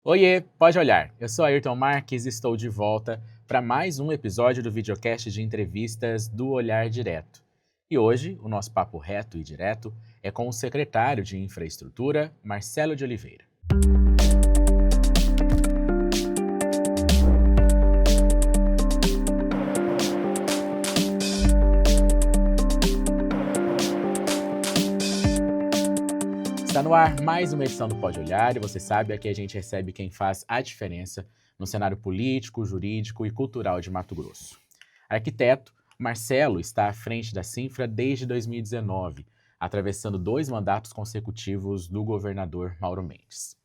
Oiê, pode olhar. Eu sou Ayrton Marques e estou de volta para mais um episódio do videocast de entrevistas do Olhar Direto. E hoje, o nosso papo reto e direto é com o secretário de Infraestrutura, Marcelo de Oliveira. Está no ar mais uma edição do Pode Olhar e você sabe, aqui a gente recebe quem faz a diferença no cenário político, jurídico e cultural de Mato Grosso. Arquiteto, Marcelo está à frente da Cinfra desde 2019, atravessando 2 mandatos consecutivos do governador Mauro Mendes.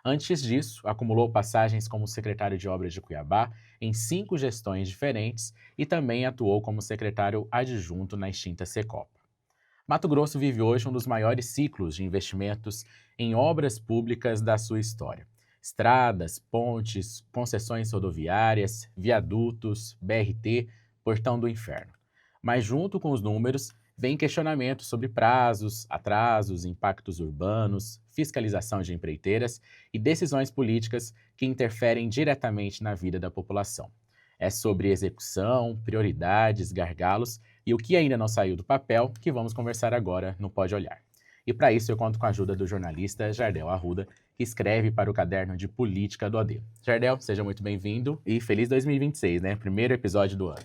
Antes disso, acumulou passagens como secretário de Obras de Cuiabá em 5 gestões diferentes e também atuou como secretário adjunto na extinta Secopa. Mato Grosso vive hoje um dos maiores ciclos de investimentos em obras públicas da sua história. Estradas, pontes, concessões rodoviárias, viadutos, BRT, Portão do Inferno. Mas junto com os números, vem questionamentos sobre prazos, atrasos, impactos urbanos, fiscalização de empreiteiras e decisões políticas que interferem diretamente na vida da população. É sobre execução, prioridades, gargalos e o que ainda não saiu do papel que vamos conversar agora no Pode Olhar. E para isso eu conto com a ajuda do jornalista Jardel Arruda, que escreve para o caderno de política do AD. Jardel, seja muito bem-vindo e feliz 2026, né? Primeiro episódio do ano.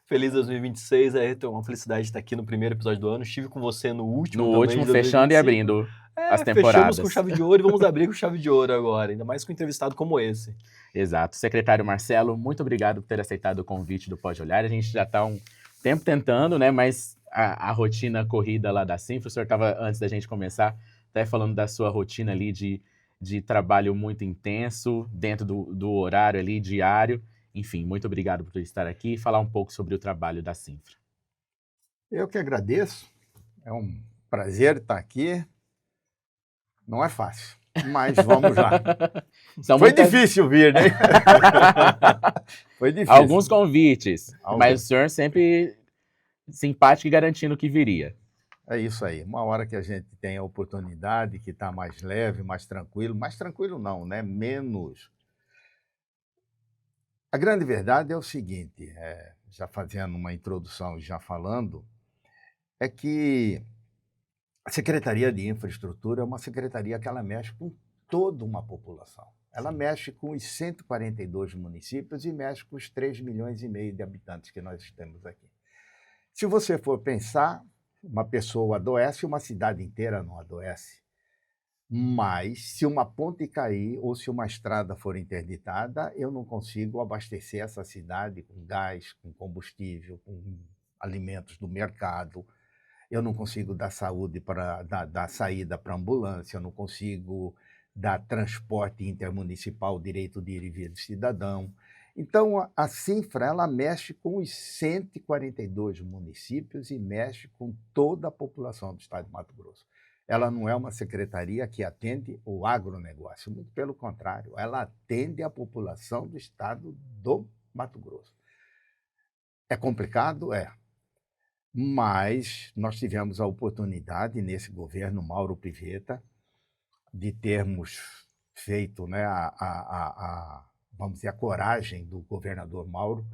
Feliz 2026, Ayrton, uma felicidade de estar aqui no primeiro episódio do ano. Estive com você no último No também, último, de fechando e 2025. abrindo as temporadas. Fechamos com chave de ouro e vamos abrir com chave de ouro agora, ainda mais com um entrevistado como esse. Exato. Secretário Marcelo, muito obrigado por ter aceitado o convite do Pode Olhar. A gente já está um tempo tentando, né? Mas a rotina corrida lá da Cinfra, o senhor estava, antes da gente começar, até falando da sua rotina ali de trabalho muito intenso, dentro do horário ali diário. Enfim, muito obrigado por estar aqui e falar um pouco sobre o trabalho da Cinfra. Eu que agradeço, é um prazer estar aqui. Não é fácil, mas vamos lá. Foi difícil vir, né? Foi difícil. Alguns convites, mas o senhor sempre simpático e garantindo que viria. É isso aí. Uma hora que a gente tem a oportunidade, que está mais leve, mais tranquilo não, né? Menos. A grande verdade é o seguinte, já fazendo uma introdução e já falando, é que a Secretaria de Infraestrutura é uma secretaria que ela mexe com toda uma população. Ela mexe com os 142 municípios e mexe com os 3,5 milhões de habitantes que nós temos aqui. Se você for pensar, uma pessoa adoece, uma cidade inteira não adoece. Mas se uma ponte cair ou se uma estrada for interditada, eu não consigo abastecer essa cidade com gás, com combustível, com alimentos do mercado. Eu não consigo dar dar saída para ambulância, eu não consigo dar transporte intermunicipal, direito de ir e vir do cidadão. Então, a Cinfra, ela mexe com os 142 municípios e mexe com toda a população do estado de Mato Grosso. Ela não é uma secretaria que atende o agronegócio, muito pelo contrário, ela atende a população do estado do Mato Grosso. É complicado? É. Mas nós tivemos a oportunidade, nesse governo Mauro Pivetta, de termos feito, né, vamos dizer, a coragem do governador Mauro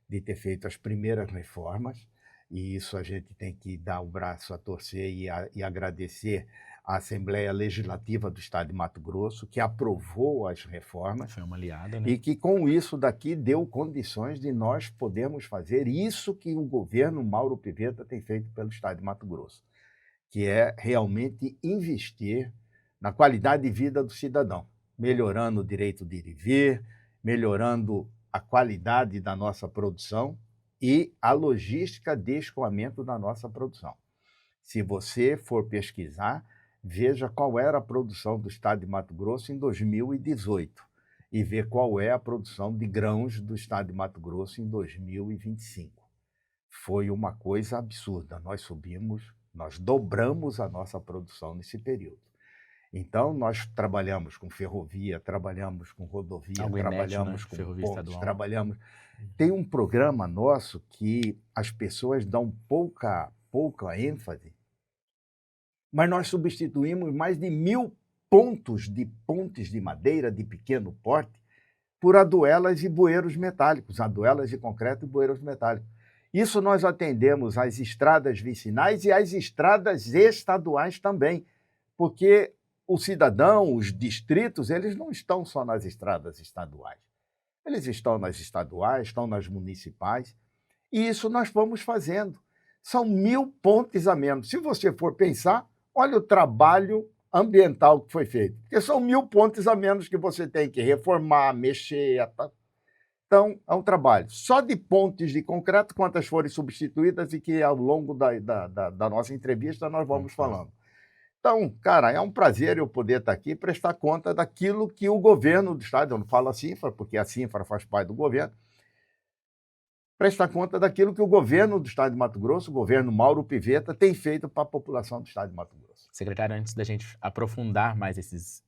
de ter feito as primeiras reformas, e isso a gente tem que dar o braço a torcer e agradecer à Assembleia Legislativa do Estado de Mato Grosso, que aprovou as reformas. Foi uma aliada, né? E que com isso daqui deu condições de nós podermos fazer isso que o governo Mauro Pivetta tem feito pelo Estado de Mato Grosso, que é realmente investir na qualidade de vida do cidadão, melhorando o direito de ir e vir, melhorando a qualidade da nossa produção e a logística de escoamento da nossa produção. Se você for pesquisar, veja qual era a produção do estado de Mato Grosso em 2018 e ver qual é a produção de grãos do estado de Mato Grosso em 2025. Foi uma coisa absurda. Nós dobramos a nossa produção nesse período. Então, nós trabalhamos com ferrovia, trabalhamos com rodovia, trabalhamos com pontes, trabalhamos... Tem um programa nosso que as pessoas dão pouca ênfase, mas nós substituímos mais de 1.000 pontes de madeira de pequeno porte por aduelas e bueiros metálicos, aduelas de concreto e bueiros metálicos. Isso nós atendemos às estradas vicinais e às estradas estaduais também, porque o cidadão, os distritos, eles não estão só nas estradas estaduais. Eles estão nas estaduais, estão nas municipais, e isso nós vamos fazendo. São 1.000 pontes a menos. Se você for pensar, olha o trabalho ambiental que foi feito, porque são 1.000 pontes a menos que você tem que reformar, mexer. Então, é um trabalho. Só de pontes de concreto, quantas forem substituídas e que ao longo da nossa entrevista nós vamos falando. Então, cara, é um prazer eu poder estar aqui e prestar conta daquilo que o governo do Estado, eu não falo a Cinfra, porque a Cinfra faz parte do governo, prestar conta daquilo que o governo do Estado de Mato Grosso, o governo Mauro Pivetta, tem feito para a população do Estado de Mato Grosso. Secretário, antes da gente aprofundar mais esses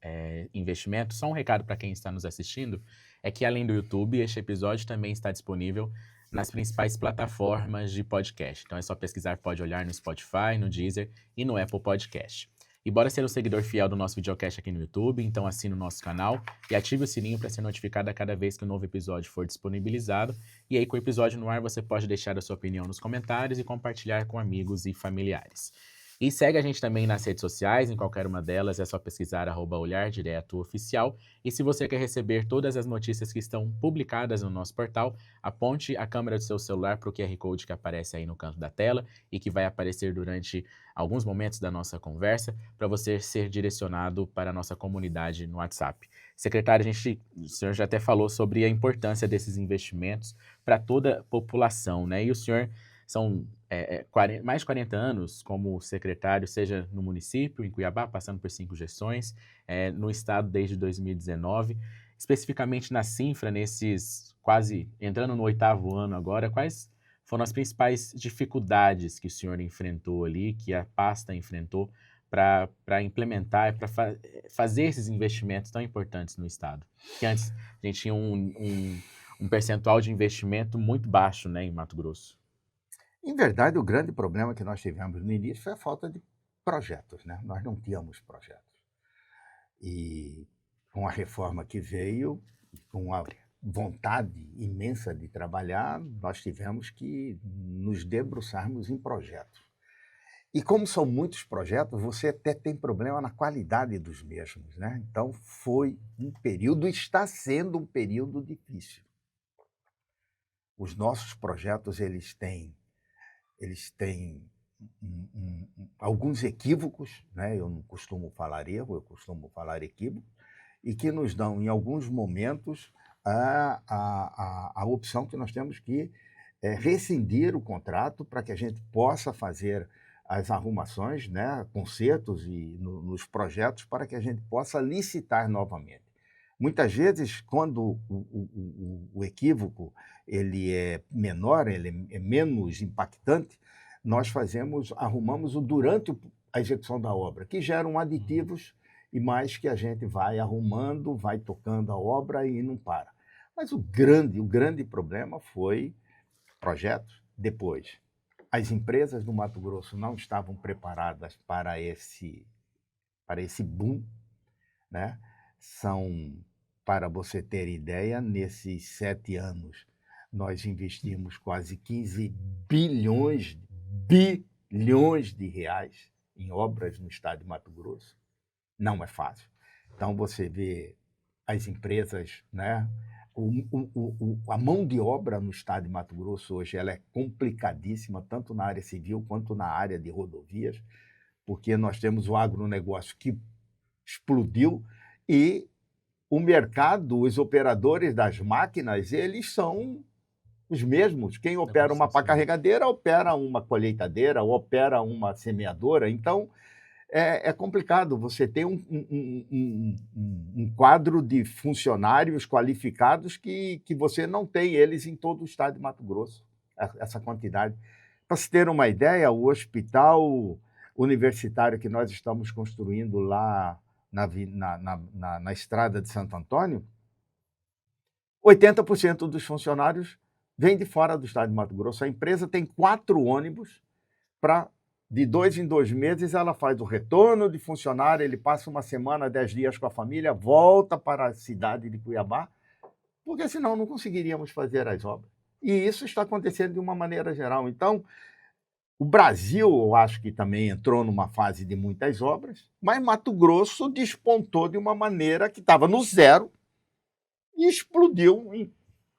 investimentos, só um recado para quem está nos assistindo, é que além do YouTube, este episódio também está disponível nas principais plataformas de podcast. Então é só pesquisar Pode Olhar no Spotify, no Deezer e no Apple Podcast. E bora ser um seguidor fiel do nosso videocast aqui no YouTube, então assine o nosso canal e ative o sininho para ser notificado a cada vez que um novo episódio for disponibilizado. E aí, com o episódio no ar, você pode deixar a sua opinião nos comentários e compartilhar com amigos e familiares. E segue a gente também nas redes sociais, em qualquer uma delas, é só pesquisar @olhardiretoOficial. E se você quer receber todas as notícias que estão publicadas no nosso portal, aponte a câmera do seu celular para o QR Code que aparece aí no canto da tela e que vai aparecer durante alguns momentos da nossa conversa, para você ser direcionado para a nossa comunidade no WhatsApp. Secretário, o senhor já até falou sobre a importância desses investimentos para toda a população, né? E o senhor são mais de 40 anos como secretário, seja no município, em Cuiabá, passando por 5 gestões, no estado desde 2019. Especificamente na Cinfra, nesses quase entrando no 8º ano agora, quais foram as principais dificuldades que o senhor enfrentou ali, que a pasta enfrentou para implementar, para fazer esses investimentos tão importantes no estado? Que antes a gente tinha um percentual de investimento muito baixo, né, em Mato Grosso. Em verdade, o grande problema que nós tivemos no início foi a falta de projetos, né? Nós não tínhamos projetos. E com a reforma que veio, com a vontade imensa de trabalhar, nós tivemos que nos debruçarmos em projetos. E como são muitos projetos, você até tem problema na qualidade dos mesmos, né? Então foi um período, está sendo um período difícil. Os nossos projetos, eles têm alguns equívocos, né? Eu não costumo falar erro, eu costumo falar equívoco, e que nos dão, em alguns momentos, a opção que nós temos que rescindir o contrato para que a gente possa fazer as arrumações, né? Consertos nos projetos para que a gente possa licitar novamente. Muitas vezes, quando o equívoco ele é menor, ele é menos impactante, nós arrumamos durante a execução da obra, que geram aditivos e mais que a gente vai arrumando, vai tocando a obra e não para. Mas o grande problema foi projetos. Depois, as empresas do Mato Grosso não estavam preparadas para esse boom, né? Para você ter ideia, nesses 7 anos, nós investimos quase 15 bilhões de reais em obras no estado de Mato Grosso. Não é fácil. Então, você vê as empresas, né? A mão de obra no estado de Mato Grosso hoje ela é complicadíssima, tanto na área civil quanto na área de rodovias, porque nós temos o agronegócio que explodiu e o mercado, os operadores das máquinas, eles são os mesmos. Quem opera uma pá carregadeira, opera uma colheitadeira, opera uma semeadora. Então, é complicado. Você tem um quadro de funcionários qualificados que você não tem eles em todo o estado de Mato Grosso, essa quantidade. Para se ter uma ideia, o hospital universitário que nós estamos construindo lá na estrada de Santo Antônio, 80% dos funcionários vêm de fora do estado de Mato Grosso. A empresa tem 4 ônibus para De 2 em 2 meses, ela faz o retorno de funcionário, ele passa uma semana, 10 dias com a família, volta para a cidade de Cuiabá, porque senão não conseguiríamos fazer as obras. E isso está acontecendo de uma maneira geral. Então, o Brasil, eu acho que também entrou numa fase de muitas obras, mas Mato Grosso despontou de uma maneira que estava no zero e explodiu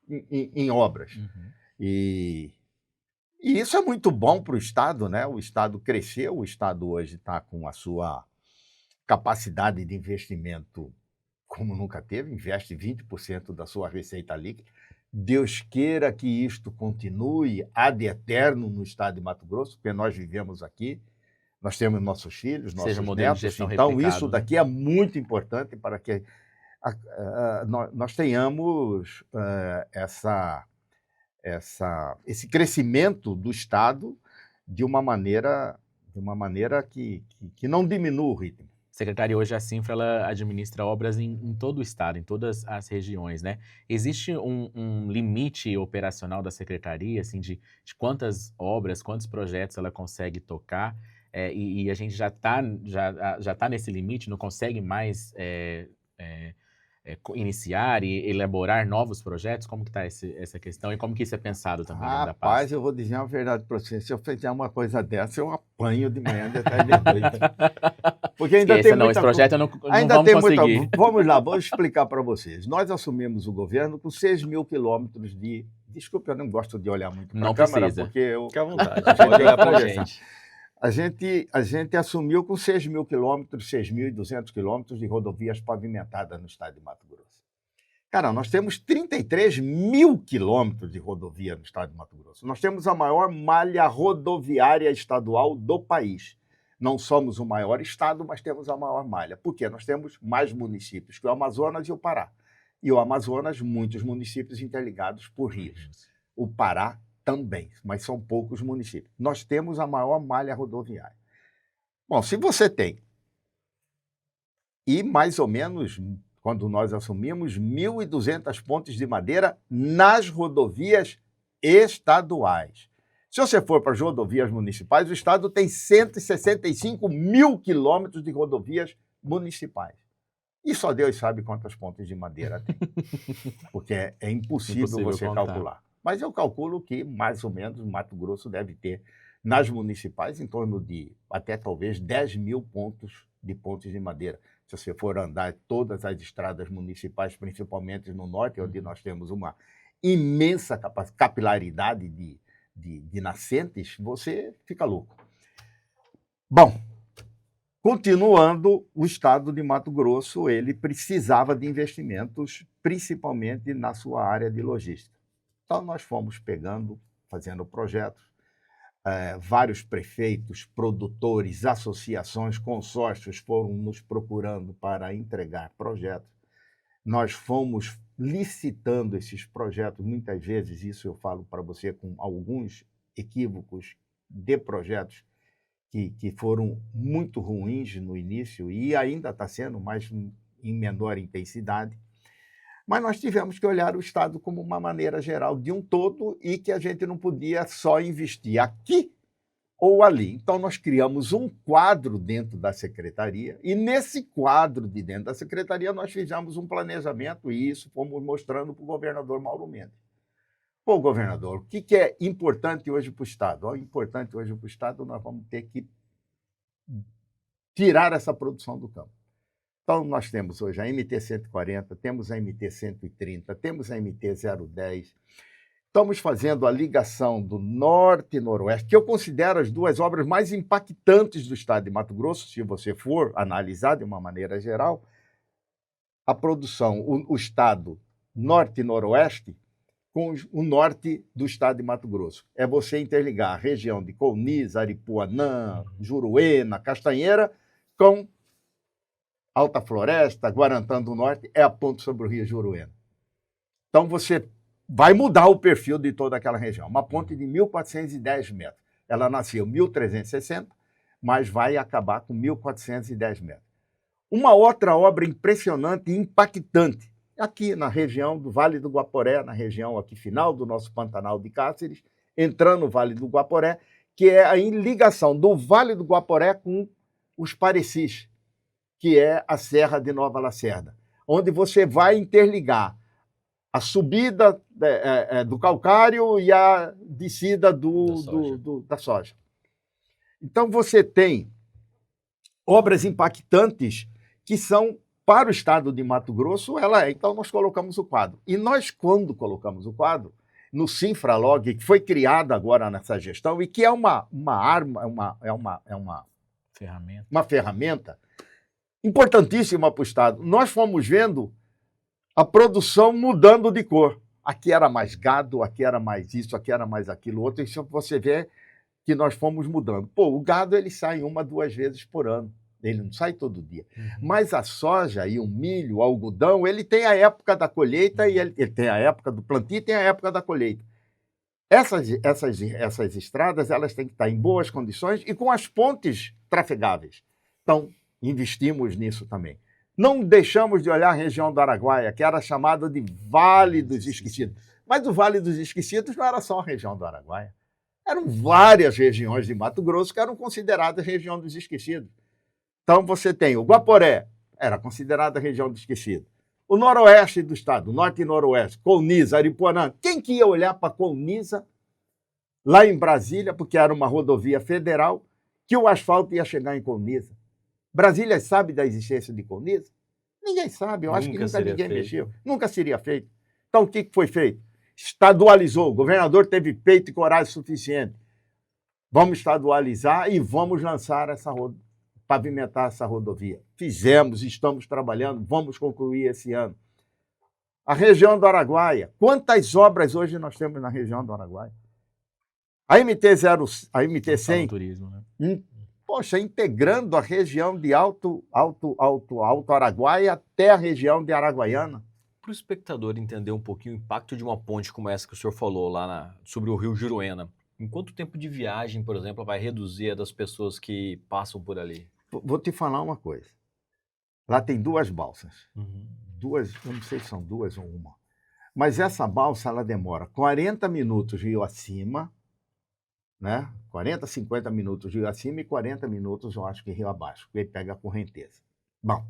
em obras. Uhum. E isso é muito bom para o Estado, né? O Estado cresceu, o Estado hoje está com a sua capacidade de investimento como nunca teve, investe 20% da sua receita líquida. Deus queira que isto continue ad eterno no Estado de Mato Grosso, porque nós vivemos aqui, nós temos nossos filhos, Seja nossos modelo de netos, gestão então replicado, isso né? daqui é muito importante para que nós tenhamos esse crescimento do Estado de uma maneira que não diminua o ritmo. A Secretaria hoje, a Cinfra, ela administra obras em todo o estado, em todas as regiões, né? Existe um limite operacional da Secretaria, assim, de quantas obras, quantos projetos ela consegue tocar, e a gente já tá nesse limite, não consegue mais iniciar e elaborar novos projetos? Como que está essa questão e como que isso é pensado também dentro da Rapaz, pasta? eu vou dizer uma verdade para você. Se eu fizer uma coisa dessa, eu apanho de manhã de tarde de noite. Porque ainda Esqueça, tem não, muita esse projeto não ainda vamos tem conseguir. muita. Vamos lá, vou explicar para vocês. Nós assumimos o governo com 6.000 quilômetros de. Desculpe, eu não gosto de olhar muito para Não a câmera, precisa. porque eu. Fique à vontade, pode olhar pra conversar. gente. A gente assumiu com 6.000 quilômetros, 6.200 quilômetros de rodovias pavimentadas no estado de Mato Grosso. Cara, nós temos 33.000 quilômetros de rodovia no estado de Mato Grosso. Nós temos a maior malha rodoviária estadual do país. Não somos o maior estado, mas temos a maior malha. Por quê? Nós temos mais municípios que o Amazonas e o Pará. E o Amazonas, muitos municípios interligados por rios. O Pará também, mas são poucos municípios. Nós temos a maior malha rodoviária. Bom, se você tem, e mais ou menos, quando nós assumimos, 1.200 pontes de madeira nas rodovias estaduais. Se você for para as rodovias municipais, o estado tem 165.000 quilômetros de rodovias municipais. E só Deus sabe quantas pontes de madeira tem, porque é impossível você contar. calcular. Mas eu calculo que, mais ou menos, Mato Grosso deve ter, nas municipais, em torno de até talvez 10.000 pontos de madeira. Se você for andar todas as estradas municipais, principalmente no norte, onde nós temos uma imensa capilaridade de nascentes, você fica louco. Bom, continuando, o estado de Mato Grosso, ele precisava de investimentos, principalmente na sua área de logística. Então, nós fomos pegando, fazendo projetos, vários prefeitos, produtores, associações, consórcios foram nos procurando para entregar projetos. Nós fomos licitando esses projetos, muitas vezes, isso eu falo para você com alguns equívocos de projetos que foram muito ruins no início e ainda está sendo, mas em menor intensidade. Mas nós tivemos que olhar o Estado como uma maneira geral de um todo e que a gente não podia só investir aqui ou ali. Então, nós criamos um quadro dentro da secretaria e, nesse quadro de dentro da secretaria, nós fizemos um planejamento e isso fomos mostrando para o governador Mauro Mendes. Pô, governador, o que é importante hoje para o Estado? Importante hoje para o Estado, nós vamos ter que tirar essa produção do campo. Então, nós temos hoje a MT-140, temos a MT-130, temos a MT-010. Estamos fazendo a ligação do Norte e Noroeste, que eu considero as duas obras mais impactantes do estado de Mato Grosso, se você for analisar de uma maneira geral, a produção, o estado Norte e Noroeste com o norte do estado de Mato Grosso. É você interligar a região de Colniz, Aripuanã, Juruena, Castanheira, com Alta Floresta, Guarantã do Norte, é a ponte sobre o rio Juruena. Então, você vai mudar o perfil de toda aquela região. Uma ponte de 1.410 metros. Ela nasceu em 1.360, mas vai acabar com 1.410 metros. Uma outra obra impressionante e impactante, aqui na região do Vale do Guaporé, na região aqui final do nosso Pantanal de Cáceres, entrando no Vale do Guaporé, que é a ligação do Vale do Guaporé com os Parecis, que é a Serra de Nova Lacerda, onde você vai interligar a subida do calcário e a descida da soja. Então, você tem obras impactantes que são, para o estado de Mato Grosso, então nós colocamos o quadro. E nós, quando colocamos o quadro, no Sinfralog, que foi criado agora nessa gestão, e que é uma ferramenta importantíssima para o estado, nós fomos vendo a produção mudando de cor. Aqui era mais gado, aqui era mais isso, aqui era mais aquilo outro. Isso você vê que nós fomos mudando. Pô, o gado ele sai 1, 2 vezes por ano. Ele não sai todo dia. Mas a soja e o milho, o algodão, ele tem a época da colheita e ele tem a época do plantio e tem a época da colheita. Essas estradas elas têm que estar em boas condições e com as pontes trafegáveis. Então, investimos nisso também. Não deixamos de olhar a região do Araguaia, que era chamada de Vale dos Esquecidos. Mas o Vale dos Esquecidos não era só a região do Araguaia. Eram várias regiões de Mato Grosso que eram consideradas região dos esquecidos. Então, você tem o Guaporé, era considerada região dos esquecidos. O noroeste do estado, norte e noroeste, Colniza, Aripuanã. Quem que ia olhar para Colniza, lá em Brasília, porque era uma rodovia federal, que o asfalto ia chegar em Colniza? Brasília sabe da existência de Colniza? Ninguém sabe, eu acho que nunca ninguém mexeu. Nunca seria feito. Então, o que foi feito? Estadualizou. O governador teve peito e coragem suficiente. Vamos estadualizar e vamos lançar pavimentar essa rodovia. Fizemos, estamos trabalhando, vamos concluir esse ano. A região do Araguaia. Quantas obras hoje nós temos na região do Araguaia? A MT-100... turismo, né? Poxa, integrando a região de Alto Araguaia até a região de Araguaiana. Para o espectador entender um pouquinho o impacto de uma ponte como essa que o senhor falou lá sobre o rio Juruena, em quanto tempo de viagem, por exemplo, vai reduzir a das pessoas que passam por ali? Vou te falar uma coisa. Lá tem 2 balsas. Duas, eu não sei se são 2 ou 1. Mas essa balsa ela demora 40 minutos rio acima, né? 40, 50 minutos rio acima e 40 minutos, eu acho que rio abaixo, porque ele pega a correnteza. Bom,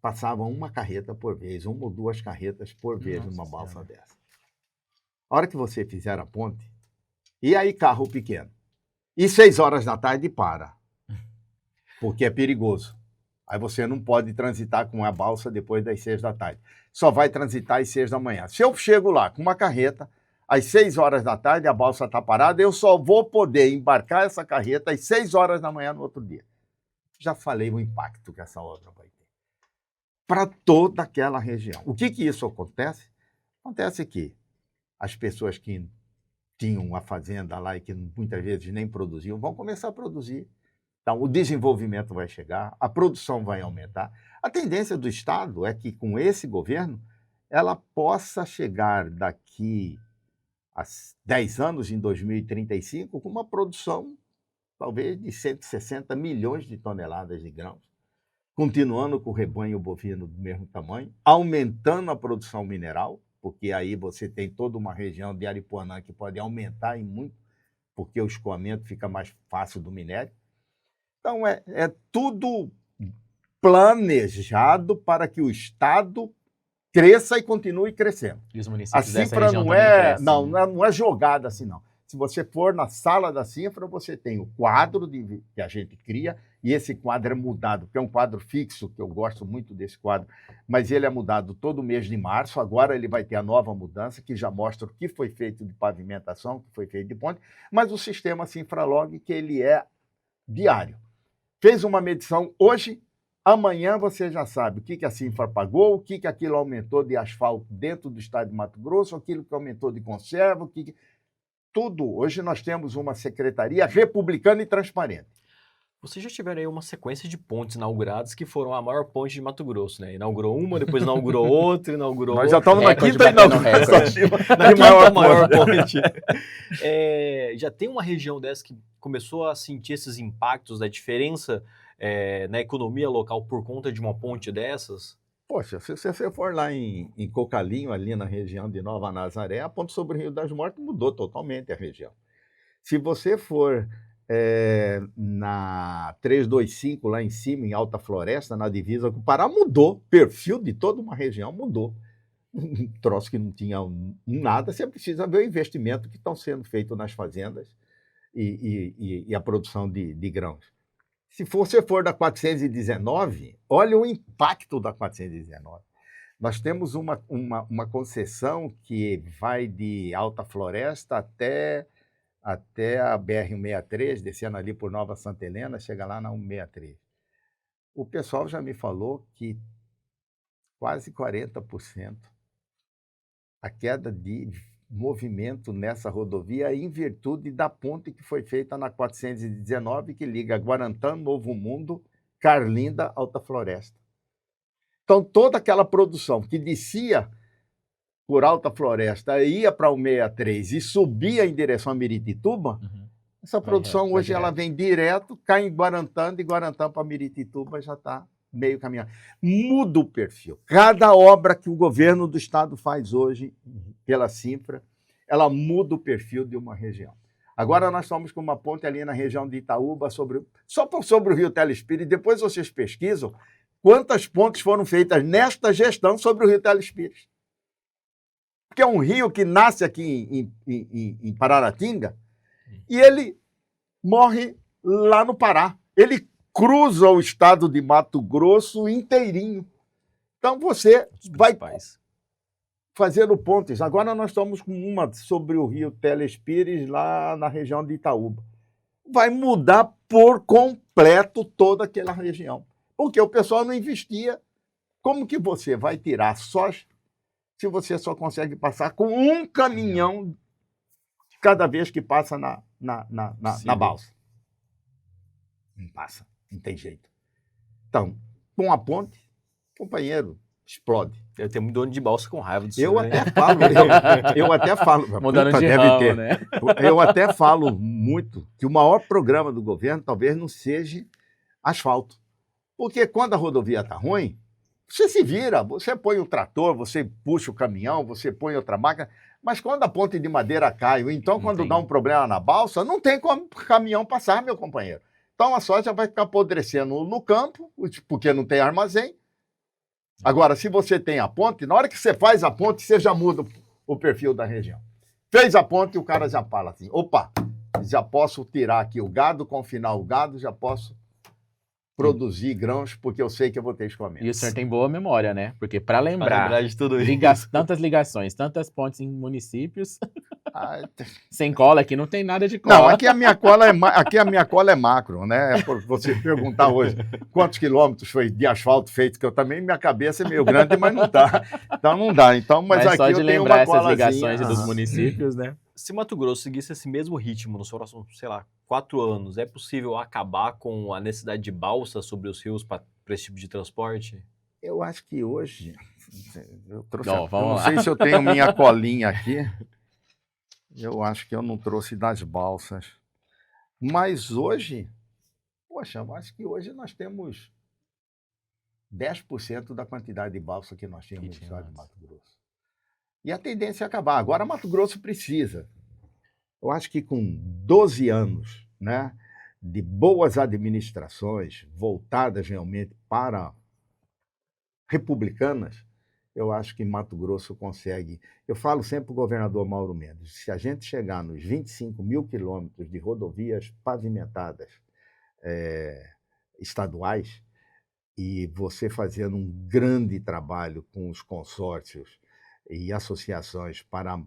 passavam uma carreta por vez, 1 ou 2 carretas por vez numa balsa dessa. A hora que você fizer a ponte, e aí carro pequeno, e 6 horas da tarde para, porque é perigoso. Aí você não pode transitar com a balsa depois das 6 da tarde. Só vai transitar às 6 da manhã. Se eu chego lá com uma carreta, às 6 horas da tarde, a balsa está parada, eu só vou poder embarcar essa carreta às 6 horas da manhã no outro dia. Já falei o impacto que essa obra vai ter para toda aquela região. O que isso acontece? Acontece que as pessoas que tinham a fazenda lá e que muitas vezes nem produziam, vão começar a produzir. Então, o desenvolvimento vai chegar, a produção vai aumentar. A tendência do Estado é que, com esse governo, ela possa chegar daqui a 10 anos, em 2035, com uma produção, talvez, de 160 milhões de toneladas de grãos, continuando com o rebanho bovino do mesmo tamanho, aumentando a produção mineral, porque aí você tem toda uma região de Aripuanã que pode aumentar em muito, porque o escoamento fica mais fácil do minério. Então, é tudo planejado para que o Estado cresça e continue crescendo. E os A municípios dessa cifra região não também é, crescem, não, né? não é jogada assim, não. Se você for na sala da cifra, você tem o quadro que a gente cria, e esse quadro é mudado, que é um quadro fixo, que eu gosto muito desse quadro, mas ele é mudado todo mês de março. Agora ele vai ter a nova mudança, que já mostra o que foi feito de pavimentação, o que foi feito de ponte, mas o sistema Sinfralog, que ele é diário. Fez uma medição hoje, amanhã você já sabe o que a Sinfra pagou, o que aquilo aumentou de asfalto dentro do estado de Mato Grosso, aquilo que aumentou de conserva, tudo. Hoje nós temos uma secretaria republicana e transparente. Vocês já tiveram aí uma sequência de pontes inauguradas que foram a maior ponte de Mato Grosso, né? Inaugurou uma, depois inaugurou outra, inaugurou Nós já outra. estamos na Recorde quinta batendo inauguração. Na quinta maior ponte. Já tem uma região dessa que começou a sentir esses impactos da diferença na economia local por conta de uma ponte dessas? Poxa, se você for lá em Cocalinho, ali na região de Nova Nazaré, a ponte sobre o Rio das Mortes mudou totalmente a região. Se você for na 325, lá em cima, em Alta Floresta, na divisa com o Pará, mudou. O perfil de toda uma região mudou. Um troço que não tinha nada, você precisa ver o investimento que estão sendo feito nas fazendas e a produção de grãos. Se você for da 419, olha o impacto da 419. Nós temos uma concessão que vai de Alta Floresta até a BR-163, descendo ali por Nova Santa Helena, chega lá na 163. O pessoal já me falou que quase 40% a queda de movimento nessa rodovia em virtude da ponte que foi feita na 419, que liga Guarantã, Novo Mundo, Carlinda, Alta Floresta. Então, toda aquela produção que descia por Alta Floresta, ia para o 163 e subia em direção a Miritituba, essa produção hoje ela vem direto, cai em Guarantã, de Guarantã para Miritituba já está meio caminhando. Muda o perfil. Cada obra que o governo do estado faz hoje, pela Sinfra, ela muda o perfil de uma região. Agora nós estamos com uma ponte ali na região de Itaúba, só sobre o Rio Telespires, depois vocês pesquisam quantas pontes foram feitas nesta gestão sobre o Rio Telespires. Porque é um rio que nasce aqui em Pararatinga e ele morre lá no Pará. Ele cruza o estado de Mato Grosso inteirinho. Então você vai fazendo pontes. Agora nós estamos com uma sobre o Rio Telespires lá na região de Itaúba. Vai mudar por completo toda aquela região. Porque o pessoal não investia. Como que você vai tirar só se você só consegue passar com um caminhão cada vez que passa na balsa? Não passa, não tem jeito. Então, com a ponte, companheiro, explode. Eu tenho muito dono de balsa com raiva disso. Eu até falo. Mudando de ramo, né? Eu até falo muito que o maior programa do governo talvez não seja asfalto. Porque quando a rodovia está ruim, você se vira, você põe o trator, você puxa o caminhão, você põe outra máquina, mas quando a ponte de madeira cai, ou então quando dá um problema na balsa, não tem como o caminhão passar, meu companheiro. Então a soja vai ficar apodrecendo no campo, porque não tem armazém. Agora, se você tem a ponte, na hora que você faz a ponte, você já muda o perfil da região. Fez a ponte, o cara já fala assim, opa, já posso tirar aqui o gado, confinar o gado, já posso produzir grãos, porque eu sei que eu vou ter escoamento. E o senhor tem boa memória, né? Porque para lembrar de tudo isso. Tantas ligações, tantas pontes em municípios, sem cola, aqui não tem nada de cola. Não, aqui a minha cola é macro, né? É por você perguntar hoje quantos quilômetros foi de asfalto feito, que eu também, minha cabeça é meio grande, mas não dá. Então não dá. Então, mas aqui só de eu tenho lembrar uma essas colazinha. ligações dos municípios, né? Se Mato Grosso seguisse esse mesmo ritmo nos próximos, sei lá, 4 anos, é possível acabar com a necessidade de balsa sobre os rios para esse tipo de transporte? Eu acho que hoje... Eu Não sei se eu tenho minha colinha aqui. Eu acho que eu não trouxe das balsas. Mas hoje, poxa, eu acho que hoje nós temos 10% da quantidade de balsa que nós tínhamos no estado de Mato Grosso. E a tendência é acabar. Agora, Mato Grosso precisa. Eu acho que com 12 anos, né, de boas administrações voltadas realmente para republicanas, eu acho que Mato Grosso consegue. Eu falo sempre para o governador Mauro Mendes, se a gente chegar nos 25 mil quilômetros de rodovias pavimentadas estaduais, e você fazendo um grande trabalho com os consórcios e associações para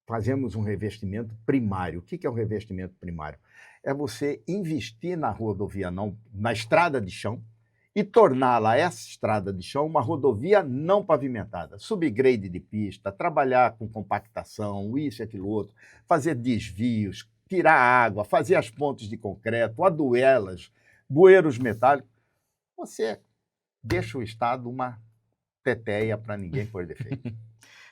fazermos um revestimento primário. O que é o revestimento primário? É você investir na rodovia, na estrada de chão, e torná-la, essa estrada de chão, uma rodovia não pavimentada. Subgrade de pista, trabalhar com compactação, isso e aquilo outro, fazer desvios, tirar água, fazer as pontes de concreto, aduelas, bueiros metálicos. Você deixa o Estado uma teteia para ninguém pôr defeito.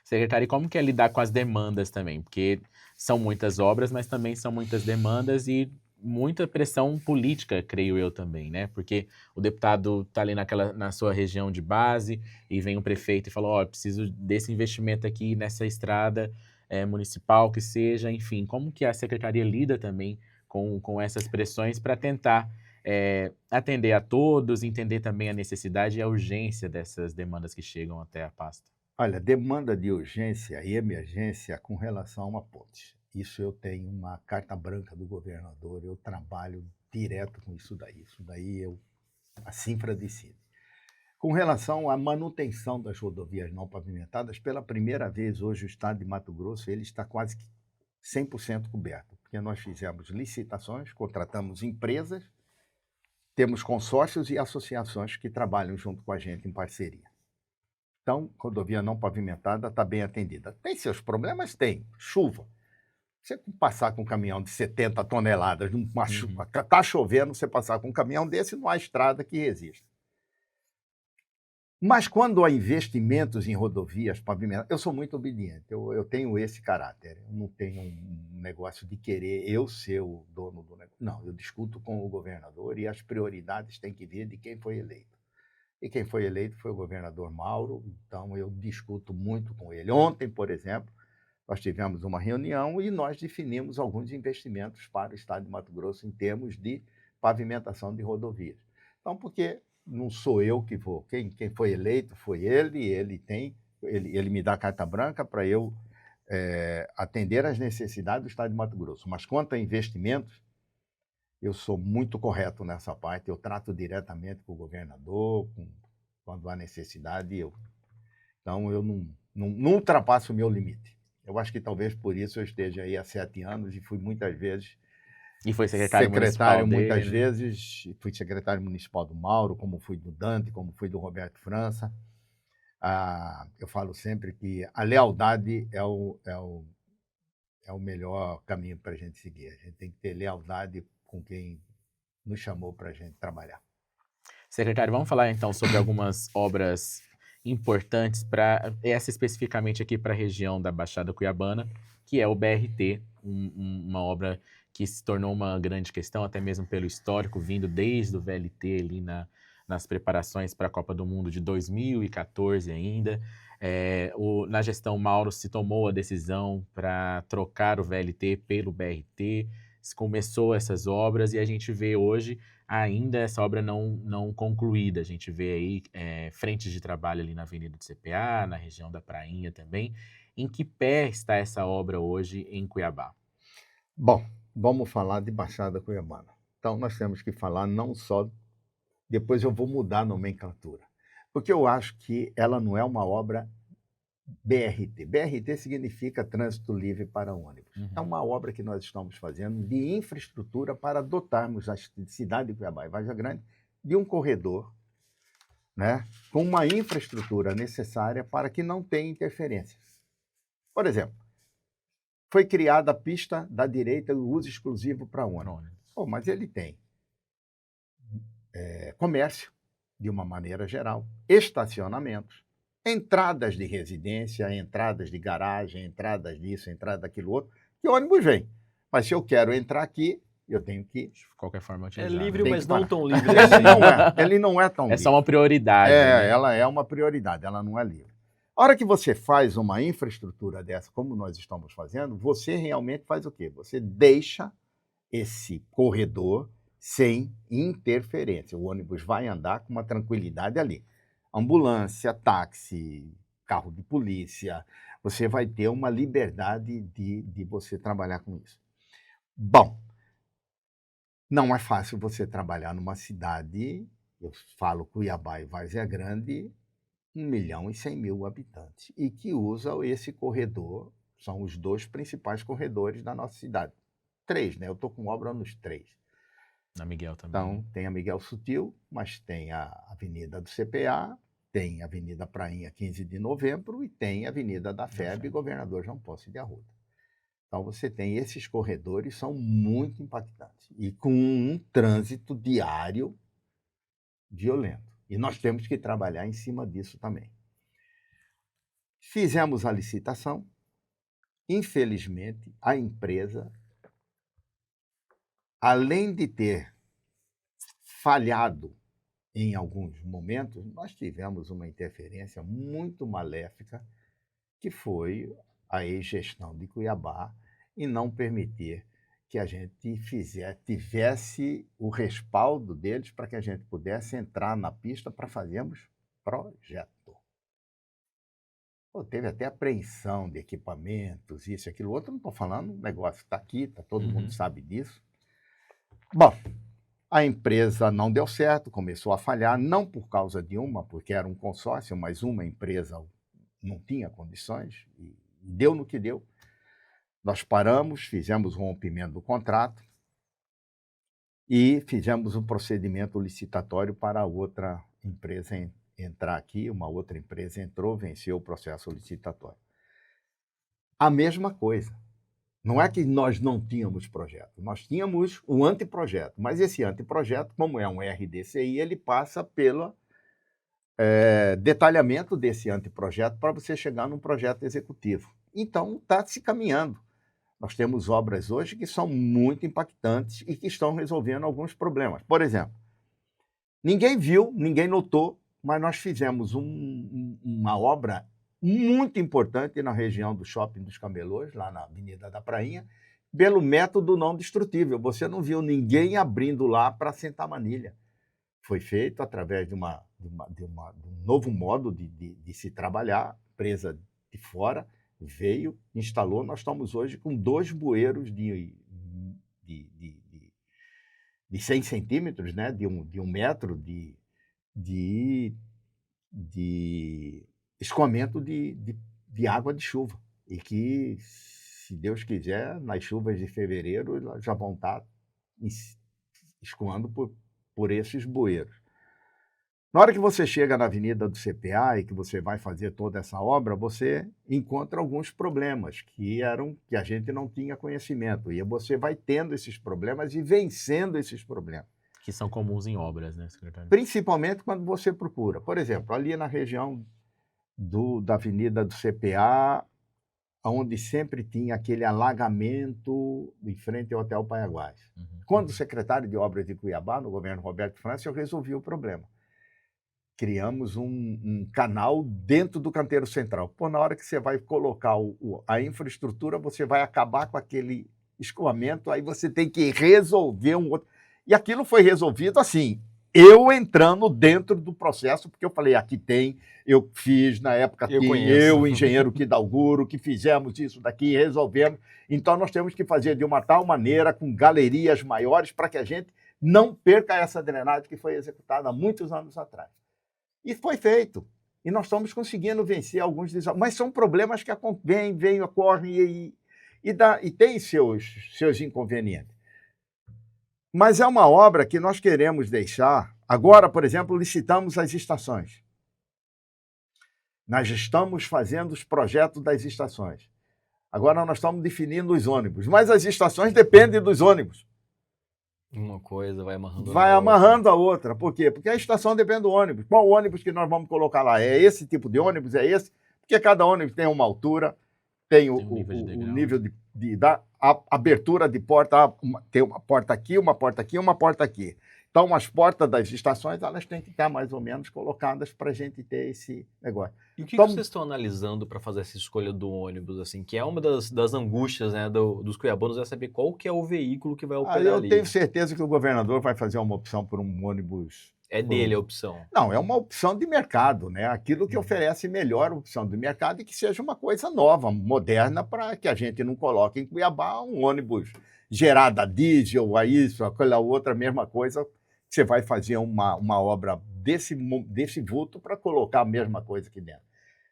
Secretário, e como que é lidar com as demandas também? Porque são muitas obras, mas também são muitas demandas e muita pressão política, creio eu também, né? Porque o deputado está ali na sua região de base e vem um prefeito e fala, preciso desse investimento aqui nessa estrada. municipal que seja, enfim, como que a secretaria lida também com essas pressões para tentar atender a todos, entender também a necessidade e a urgência dessas demandas que chegam até a pasta? Olha, demanda de urgência e emergência com relação a uma ponte. Isso eu tenho uma carta branca do governador, eu trabalho direto com isso daí. Isso daí a cifra decide. Com relação à manutenção das rodovias não pavimentadas, pela primeira vez hoje o estado de Mato Grosso ele está quase que 100% coberto, porque nós fizemos licitações, contratamos empresas, temos consórcios e associações que trabalham junto com a gente em parceria. Então, rodovia não pavimentada está bem atendida. Tem seus problemas? Tem. Chuva. Você passar com um caminhão de 70 toneladas, numa chuva, está chovendo, você passar com um caminhão desse, não há estrada que resista. Mas quando há investimentos em rodovias pavimentadas, eu sou muito obediente, eu tenho esse caráter. Eu não tenho um negócio de querer eu ser o dono do negócio. Não, eu discuto com o governador e as prioridades têm que vir de quem foi eleito. E quem foi eleito foi o governador Mauro, então eu discuto muito com ele. Ontem, por exemplo, nós tivemos uma reunião e nós definimos alguns investimentos para o estado de Mato Grosso em termos de pavimentação de rodovias. Então, porque não sou eu que vou, quem foi eleito foi ele, ele me dá carta branca para eu atender às necessidades do estado de Mato Grosso. Mas quanto a investimentos, eu sou muito correto nessa parte, eu trato diretamente com o governador, quando há necessidade, então eu não ultrapasso o meu limite. Eu acho que talvez por isso eu esteja aí há 7 anos e fui muitas vezes E foi secretário municipal muitas dele, né? vezes, fui secretário municipal do Mauro, como fui do Dante, como fui do Roberto França. Eu falo sempre que a lealdade é o melhor caminho para a gente seguir. A gente tem que ter lealdade com quem nos chamou para a gente trabalhar. Secretário, vamos falar então sobre algumas obras importantes para essa especificamente aqui para a região da Baixada Cuiabana, que é o BRT, uma obra que se tornou uma grande questão, até mesmo pelo histórico, vindo desde o VLT ali nas preparações para a Copa do Mundo de 2014 ainda. Na gestão Mauro se tomou a decisão para trocar o VLT pelo BRT, se começou essas obras e a gente vê hoje ainda essa obra não concluída. A gente vê aí frentes de trabalho ali na Avenida do CPA, na região da Prainha também. Em que pé está essa obra hoje em Cuiabá? Bom, vamos falar de Baixada Cuiabana. Então, nós temos que falar não só... Depois eu vou mudar a nomenclatura, porque eu acho que ela não é uma obra BRT. BRT significa Trânsito Livre para Ônibus. É uma obra que nós estamos fazendo de infraestrutura para dotarmos a cidade de Cuiabá e Vargem Grande de um corredor, né, com uma infraestrutura necessária para que não tenha interferências. Por exemplo, foi criada a pista da direita, o uso exclusivo para ônibus. Mas ele tem comércio, de uma maneira geral, estacionamentos, entradas de residência, entradas de garagem, entradas disso, entrada daquilo outro, que o ônibus vem. Mas se eu quero entrar aqui, eu tenho que... De qualquer forma, é livre, mas não tão livre. Ele não é tão livre. É só uma prioridade. Né? Ela é uma prioridade, ela não é livre. A hora que você faz uma infraestrutura dessa, como nós estamos fazendo, você realmente faz o quê? Você deixa esse corredor sem interferência. O ônibus vai andar com uma tranquilidade ali. Ambulância, táxi, carro de polícia, você vai ter uma liberdade de você trabalhar com isso. Bom, não é fácil você trabalhar numa cidade, eu falo Cuiabá e Várzea Grande, 1.100.000 habitantes, e que usa esse corredor, são os 2 principais corredores da nossa cidade. 3, né? Eu estou com obra nos 3. Na Miguel também. Então, tem a Miguel Sutil, mas tem a Avenida do CPA, tem a Avenida Prainha 15 de Novembro e tem a Avenida da FEB, Governador João Posse de Arruda. Então, você tem esses corredores, são muito impactantes, e com um trânsito diário violento. E nós temos que trabalhar em cima disso também. Fizemos a licitação. Infelizmente, a empresa, além de ter falhado em alguns momentos, nós tivemos uma interferência muito maléfica, que foi a ex-gestão de Cuiabá em não permitir que a gente tivesse o respaldo deles para que a gente pudesse entrar na pista para fazermos projeto. Pô, teve até apreensão de equipamentos, isso e aquilo outro, não estou falando, o negócio está aqui, todo mundo sabe disso. Bom, a empresa não deu certo, começou a falhar, não por causa de uma, porque era um consórcio, mas uma empresa não tinha condições, e deu no que deu. Nós paramos, fizemos o rompimento do contrato e fizemos um procedimento licitatório para outra empresa entrar aqui. Uma outra empresa entrou, venceu o processo licitatório. A mesma coisa. Não é que nós não tínhamos projeto, nós tínhamos um anteprojeto, mas esse anteprojeto, como é um RDCI, ele passa pelo detalhamento desse anteprojeto para você chegar num projeto executivo. Então, está se caminhando. Nós temos obras hoje que são muito impactantes e que estão resolvendo alguns problemas. Por exemplo, ninguém viu, ninguém notou, mas nós fizemos uma obra muito importante na região do Shopping dos Camelôs, lá na Avenida da Prainha, pelo método não destrutível. Você não viu ninguém abrindo lá para sentar manilha. Foi feito através de um novo modo de se trabalhar, empresa de fora, veio, instalou. Nós estamos hoje com 2 bueiros de 100 centímetros, né? de um metro de escoamento de água de chuva. E que, se Deus quiser, nas chuvas de fevereiro, elas já vão estar escoando por esses bueiros. Na hora que você chega na Avenida do CPA e que você vai fazer toda essa obra, você encontra alguns problemas que a gente não tinha conhecimento. E você vai tendo esses problemas e vencendo esses problemas. Que são comuns em obras, né, secretário? Principalmente quando você procura. Por exemplo, ali na região da Avenida do CPA, onde sempre tinha aquele alagamento em frente ao Hotel Paiaguás. Quando o secretário de Obras de Cuiabá, no governo Roberto França, eu resolvi o problema. Criamos um canal dentro do canteiro central. Pô, na hora que você vai colocar a infraestrutura, você vai acabar com aquele escoamento, aí você tem que resolver um outro. E aquilo foi resolvido assim, eu entrando dentro do processo, porque eu falei, aqui tem, eu fiz na época, eu, engenheiro Kidalguro, que fizemos isso daqui, resolvemos. Então nós temos que fazer de uma tal maneira, com galerias maiores, para que a gente não perca essa drenagem que foi executada há muitos anos atrás. E foi feito. E nós estamos conseguindo vencer alguns desafios. Mas são problemas que ocorrem e têm seus inconvenientes. Mas é uma obra que nós queremos deixar. Agora, por exemplo, licitamos as estações. Nós estamos fazendo os projetos das estações. Agora nós estamos definindo os ônibus. Mas as estações dependem dos ônibus. Uma coisa vai amarrando amarrando a outra. Por quê? Porque a estação depende do ônibus. Qual ônibus que nós vamos colocar lá? É esse tipo de ônibus? É esse? Porque cada ônibus tem uma altura, tem o nível da abertura de porta. Tem uma porta aqui, uma porta aqui, uma porta aqui. Então, as portas das estações, elas têm que estar mais ou menos colocadas para a gente ter esse negócio. E o que vocês estão analisando para fazer essa escolha do ônibus, assim, que é uma das angústias, né, dos cuiabanos, é saber qual que é o veículo que vai operar ali. Eu tenho certeza que o governador vai fazer uma opção por um ônibus. É dele a opção? Não, é uma opção de mercado, né? Aquilo que oferece melhor opção de mercado e que seja uma coisa nova, moderna, para que a gente não coloque em Cuiabá um ônibus gerado a diesel, a isso, aquela outra mesma coisa. Você vai fazer uma obra desse vulto para colocar a mesma coisa aqui dentro.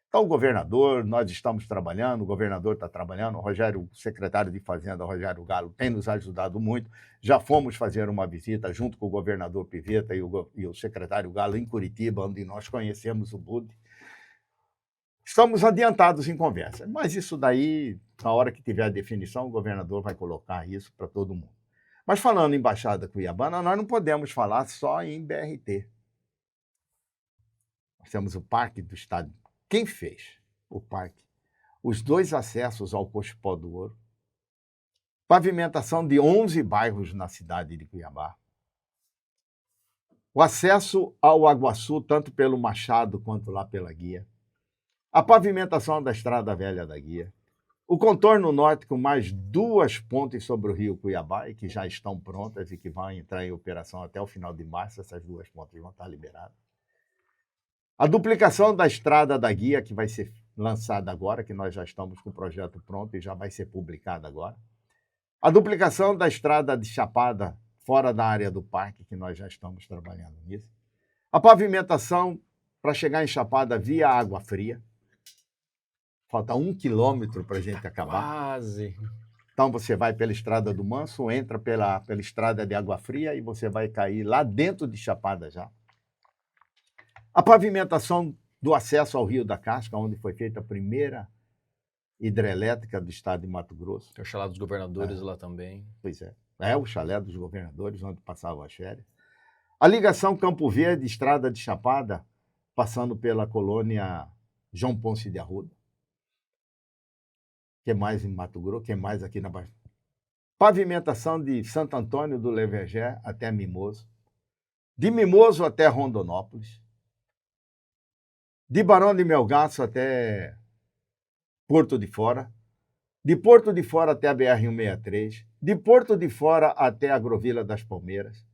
Então, o governador, nós estamos trabalhando, o governador está trabalhando, o secretário de Fazenda, Rogério Galo, tem nos ajudado muito. Já fomos fazer uma visita junto com o governador Pivetta e o secretário Galo em Curitiba, onde nós conhecemos o BUD. Estamos adiantados em conversa, mas isso daí, na hora que tiver a definição, o governador vai colocar isso para todo mundo. Mas falando em Baixada Cuiabana, nós não podemos falar só em BRT. Nós temos o Parque do Estado. Quem fez o parque? Os 2 acessos ao Cochipó do Ouro, pavimentação de 11 bairros na cidade de Cuiabá, o acesso ao Aguaçu, tanto pelo Machado quanto lá pela Guia, a pavimentação da Estrada Velha da Guia, O contorno norte com mais 2 pontes sobre o rio Cuiabá, e que já estão prontas e que vão entrar em operação até o final de março, essas 2 pontes vão estar liberadas. A duplicação da estrada da guia, que vai ser lançada agora, que nós já estamos com o projeto pronto e já vai ser publicado agora. A duplicação da estrada de Chapada, fora da área do parque, que nós já estamos trabalhando nisso. A pavimentação para chegar em Chapada via Água Fria. Falta 1 quilômetro para a gente acabar. Quase. Então você vai pela Estrada do Manso, entra pela Estrada de Água Fria e você vai cair lá dentro de Chapada já. A pavimentação do acesso ao Rio da Casca, onde foi feita a primeira hidrelétrica do estado de Mato Grosso. Tem o chalé dos governadores lá também. Pois é. É o chalé dos governadores, onde passavam as férias. A ligação Campo Verde, Estrada de Chapada, passando pela colônia João Ponce de Arruda. Que mais em Mato Grosso, que mais aqui na Baixada. Pavimentação de Santo Antônio do Levergé até Mimoso. De Mimoso até Rondonópolis. De Barão de Melgaço até Porto de Fora. De Porto de Fora até a BR-163. De Porto de Fora até a Agrovila das Palmeiras.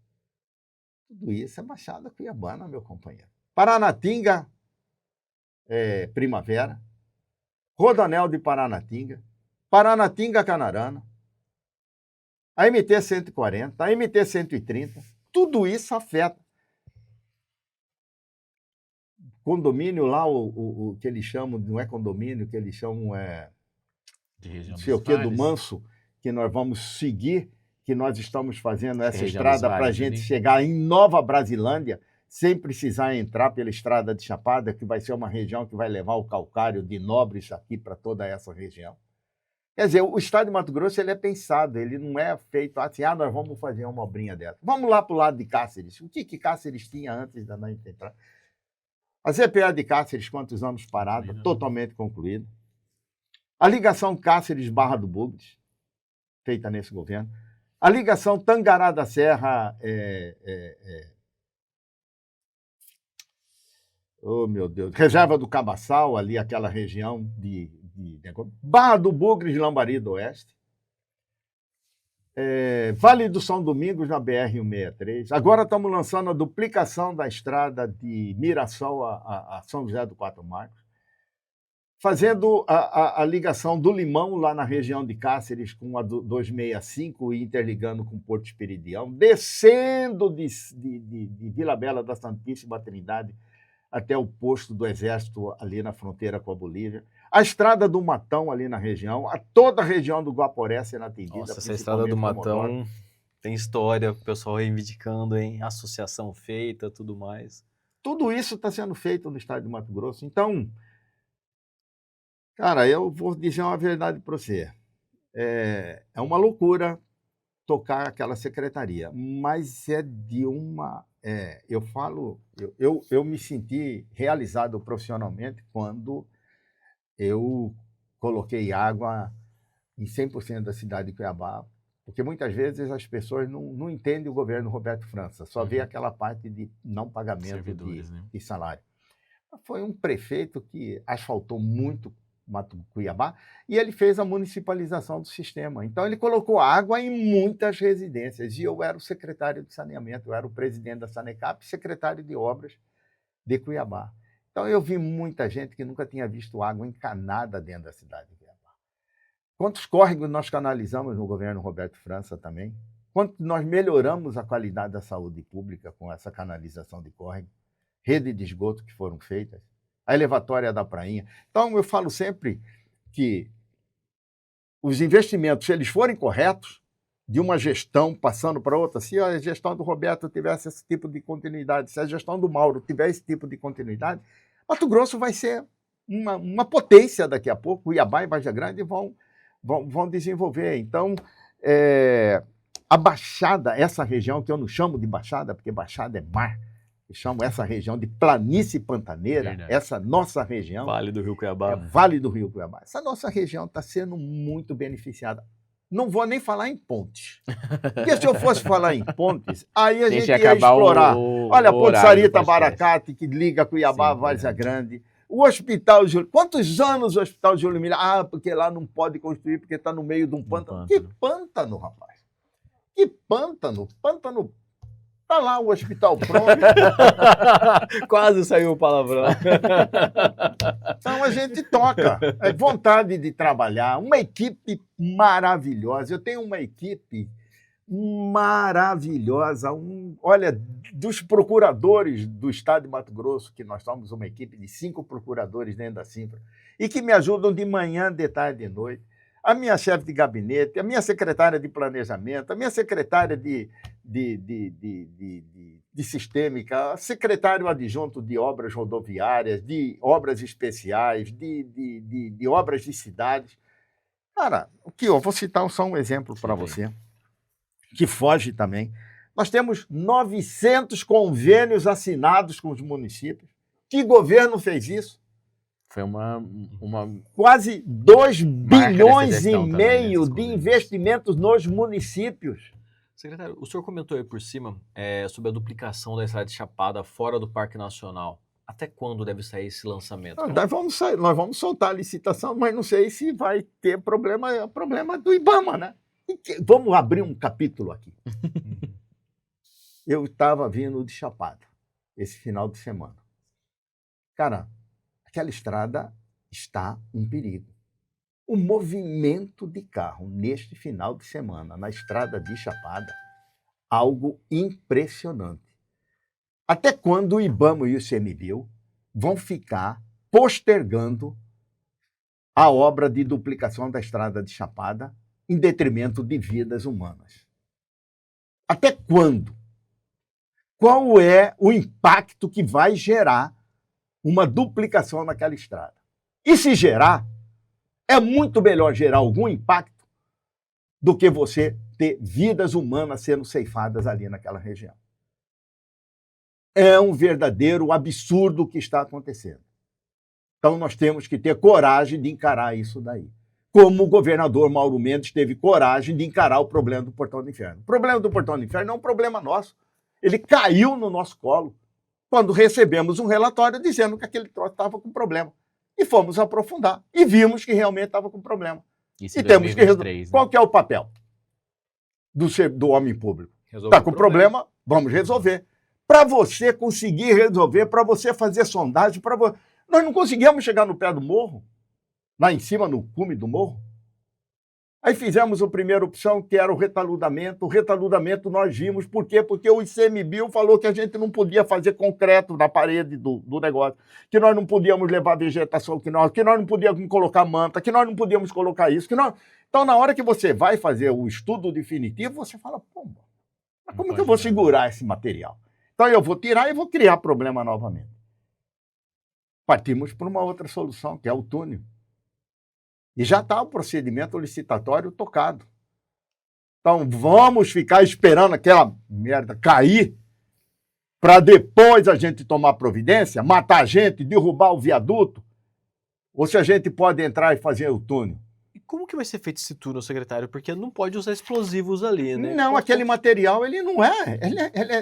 Tudo isso é Baixada Cuiabana, meu companheiro. Paranatinga, Primavera. Rodoanel de Paranatinga, Paranatinga-Canarana, a MT-140, a MT-130, tudo isso afeta. Condomínio lá, o que eles chamam, não é condomínio, que eles chamam De região não sei o que, do Manso, que nós vamos seguir, que nós estamos fazendo essa estrada para a gente chegar em Nova Brasilândia, sem precisar entrar pela Estrada de Chapada, que vai ser uma região que vai levar o calcário de Nobres aqui para toda essa região. Quer dizer, o estado de Mato Grosso ele é pensado, ele não é feito assim, nós vamos fazer uma obrinha dessa. Vamos lá para o lado de Cáceres. O que Cáceres tinha antes da gente entrar? A ZPA de Cáceres, quantos anos parada? Totalmente concluída. A ligação Cáceres-Barra do Bugres, feita nesse governo. A ligação Tangará da Serra... Oh, meu Deus. Reserva do Cabaçal, ali aquela região de Barra do Bugres, Lambari do Oeste. Vale do São Domingos, na BR-163. Agora estamos lançando a duplicação da estrada de Mirassol a São José do Quatro Marcos. Fazendo a ligação do Limão, lá na região de Cáceres, com a 265 e interligando com Porto Esperidião. Descendo de Vila Bela da Santíssima Trindade até o posto do Exército ali na fronteira com a Bolívia. A estrada do Matão ali na região, toda a região do Guaporé sendo atendida. Nossa, essa estrada do Matão tem história, o pessoal reivindicando, hein? Associação feita, tudo mais. Tudo isso está sendo feito no estado de Mato Grosso. Então, cara, eu vou dizer uma verdade para você. É uma loucura tocar aquela secretaria, mas é de uma... Eu me senti realizado profissionalmente quando eu coloquei água em 100% da cidade de Cuiabá, porque muitas vezes as pessoas não entendem o governo Roberto França, só vê aquela parte de não pagamento de salário. Foi um prefeito que asfaltou muito Cuiabá e ele fez a municipalização do sistema. Então, ele colocou água em muitas residências e eu era o secretário de saneamento, eu era o presidente da Sanecap e secretário de obras de Cuiabá. Então, eu vi muita gente que nunca tinha visto água encanada dentro da cidade de Cuiabá. Quantos córregos nós canalizamos no governo Roberto França também? Quanto nós melhoramos a qualidade da saúde pública com essa canalização de córrego, rede de esgoto que foram feitas, a elevatória da Prainha. Então, eu falo sempre que os investimentos, se eles forem corretos, de uma gestão passando para outra, se a gestão do Roberto tivesse esse tipo de continuidade, se a gestão do Mauro tiver esse tipo de continuidade, Mato Grosso vai ser uma potência daqui a pouco, Cuiabá e Vargem Grande vão desenvolver. Então, a Baixada, essa região que eu não chamo de Baixada, porque Baixada é mar, eu chamo essa região de planície pantaneira, verdade. Essa nossa região... Vale do Rio Cuiabá. Vale do Rio Cuiabá. Essa nossa região está sendo muito beneficiada. Não vou nem falar em pontes. Porque se eu fosse falar em pontes, aí a gente ia explorar. Olha, a Ponte Sarita Baracate, que liga Cuiabá a Várzea Grande. O Hospital Júlio... Quantos anos o Hospital Júlio Milhar? Ah, porque lá não pode construir, porque está no meio de um pântano. Que pântano, rapaz? Que pântano? Pântano... Está lá o hospital pronto. Quase saiu o palavrão. Então a gente toca. É vontade de trabalhar. Uma equipe maravilhosa. Eu tenho uma equipe maravilhosa. Olha, dos procuradores do Estado de Mato Grosso, que nós somos uma equipe de 5 procuradores dentro da Sinfra, e que me ajudam de manhã, de tarde e de noite. A minha chefe de gabinete, a minha secretária de planejamento, a minha secretária de sistêmica, secretário adjunto de obras rodoviárias, de obras especiais, de obras de cidades. Cara, aqui, eu vou citar só um exemplo para você, que foge também. Nós temos 900 convênios assinados com os municípios. Que governo fez isso? Foi uma quase 2 bilhões e também, meio de investimentos nos municípios. Secretário, o senhor comentou aí por cima sobre a duplicação da estrada de Chapada fora do Parque Nacional. Até quando deve sair esse lançamento? Nós vamos soltar a licitação, mas não sei se vai ter problema do IBAMA, né? Vamos abrir um capítulo aqui. Eu estava vindo de Chapada esse final de semana. Cara, aquela estrada está um perigo. O movimento de carro neste final de semana na estrada de Chapada, algo impressionante. Até quando o IBAMA e o ICMBio vão ficar postergando a obra de duplicação da estrada de Chapada em detrimento de vidas humanas? Até quando? Qual é o impacto que vai gerar uma duplicação naquela estrada? E se gerar, é muito melhor gerar algum impacto do que você ter vidas humanas sendo ceifadas ali naquela região. É um verdadeiro absurdo o que está acontecendo. Então nós temos que ter coragem de encarar isso daí. Como o governador Mauro Mendes teve coragem de encarar o problema do Portão do Inferno. O problema do Portão do Inferno não é um problema nosso. Ele caiu no nosso colo quando recebemos um relatório dizendo que aquele troço estava com problema. E fomos aprofundar. E vimos que realmente estava com problema. Isso e temos que resolver. Né? Qual que é o papel do homem público? Está com problema, vamos resolver. Para você conseguir resolver, para você fazer sondagem, nós não conseguimos chegar no pé do morro, lá em cima, no cume do morro. Aí fizemos a primeira opção, que era o retaludamento. O retaludamento nós vimos. Por quê? Porque o ICMBio falou que a gente não podia fazer concreto na parede do negócio, que nós não podíamos levar vegetação, que nós não podíamos colocar manta, que nós não podíamos colocar isso. Então, na hora que você vai fazer o estudo definitivo, você fala, pô, mas como que eu vou segurar esse material? Então, eu vou tirar e vou criar problema novamente. Partimos para uma outra solução, que é o túnel. E já está o procedimento licitatório tocado. Então, vamos ficar esperando aquela merda cair para depois a gente tomar providência, matar a gente, derrubar o viaduto? Ou se a gente pode entrar e fazer o túnel? E como que vai ser feito esse túnel, secretário? Porque não pode usar explosivos ali, né? Não, aquele material, ele não é. Ele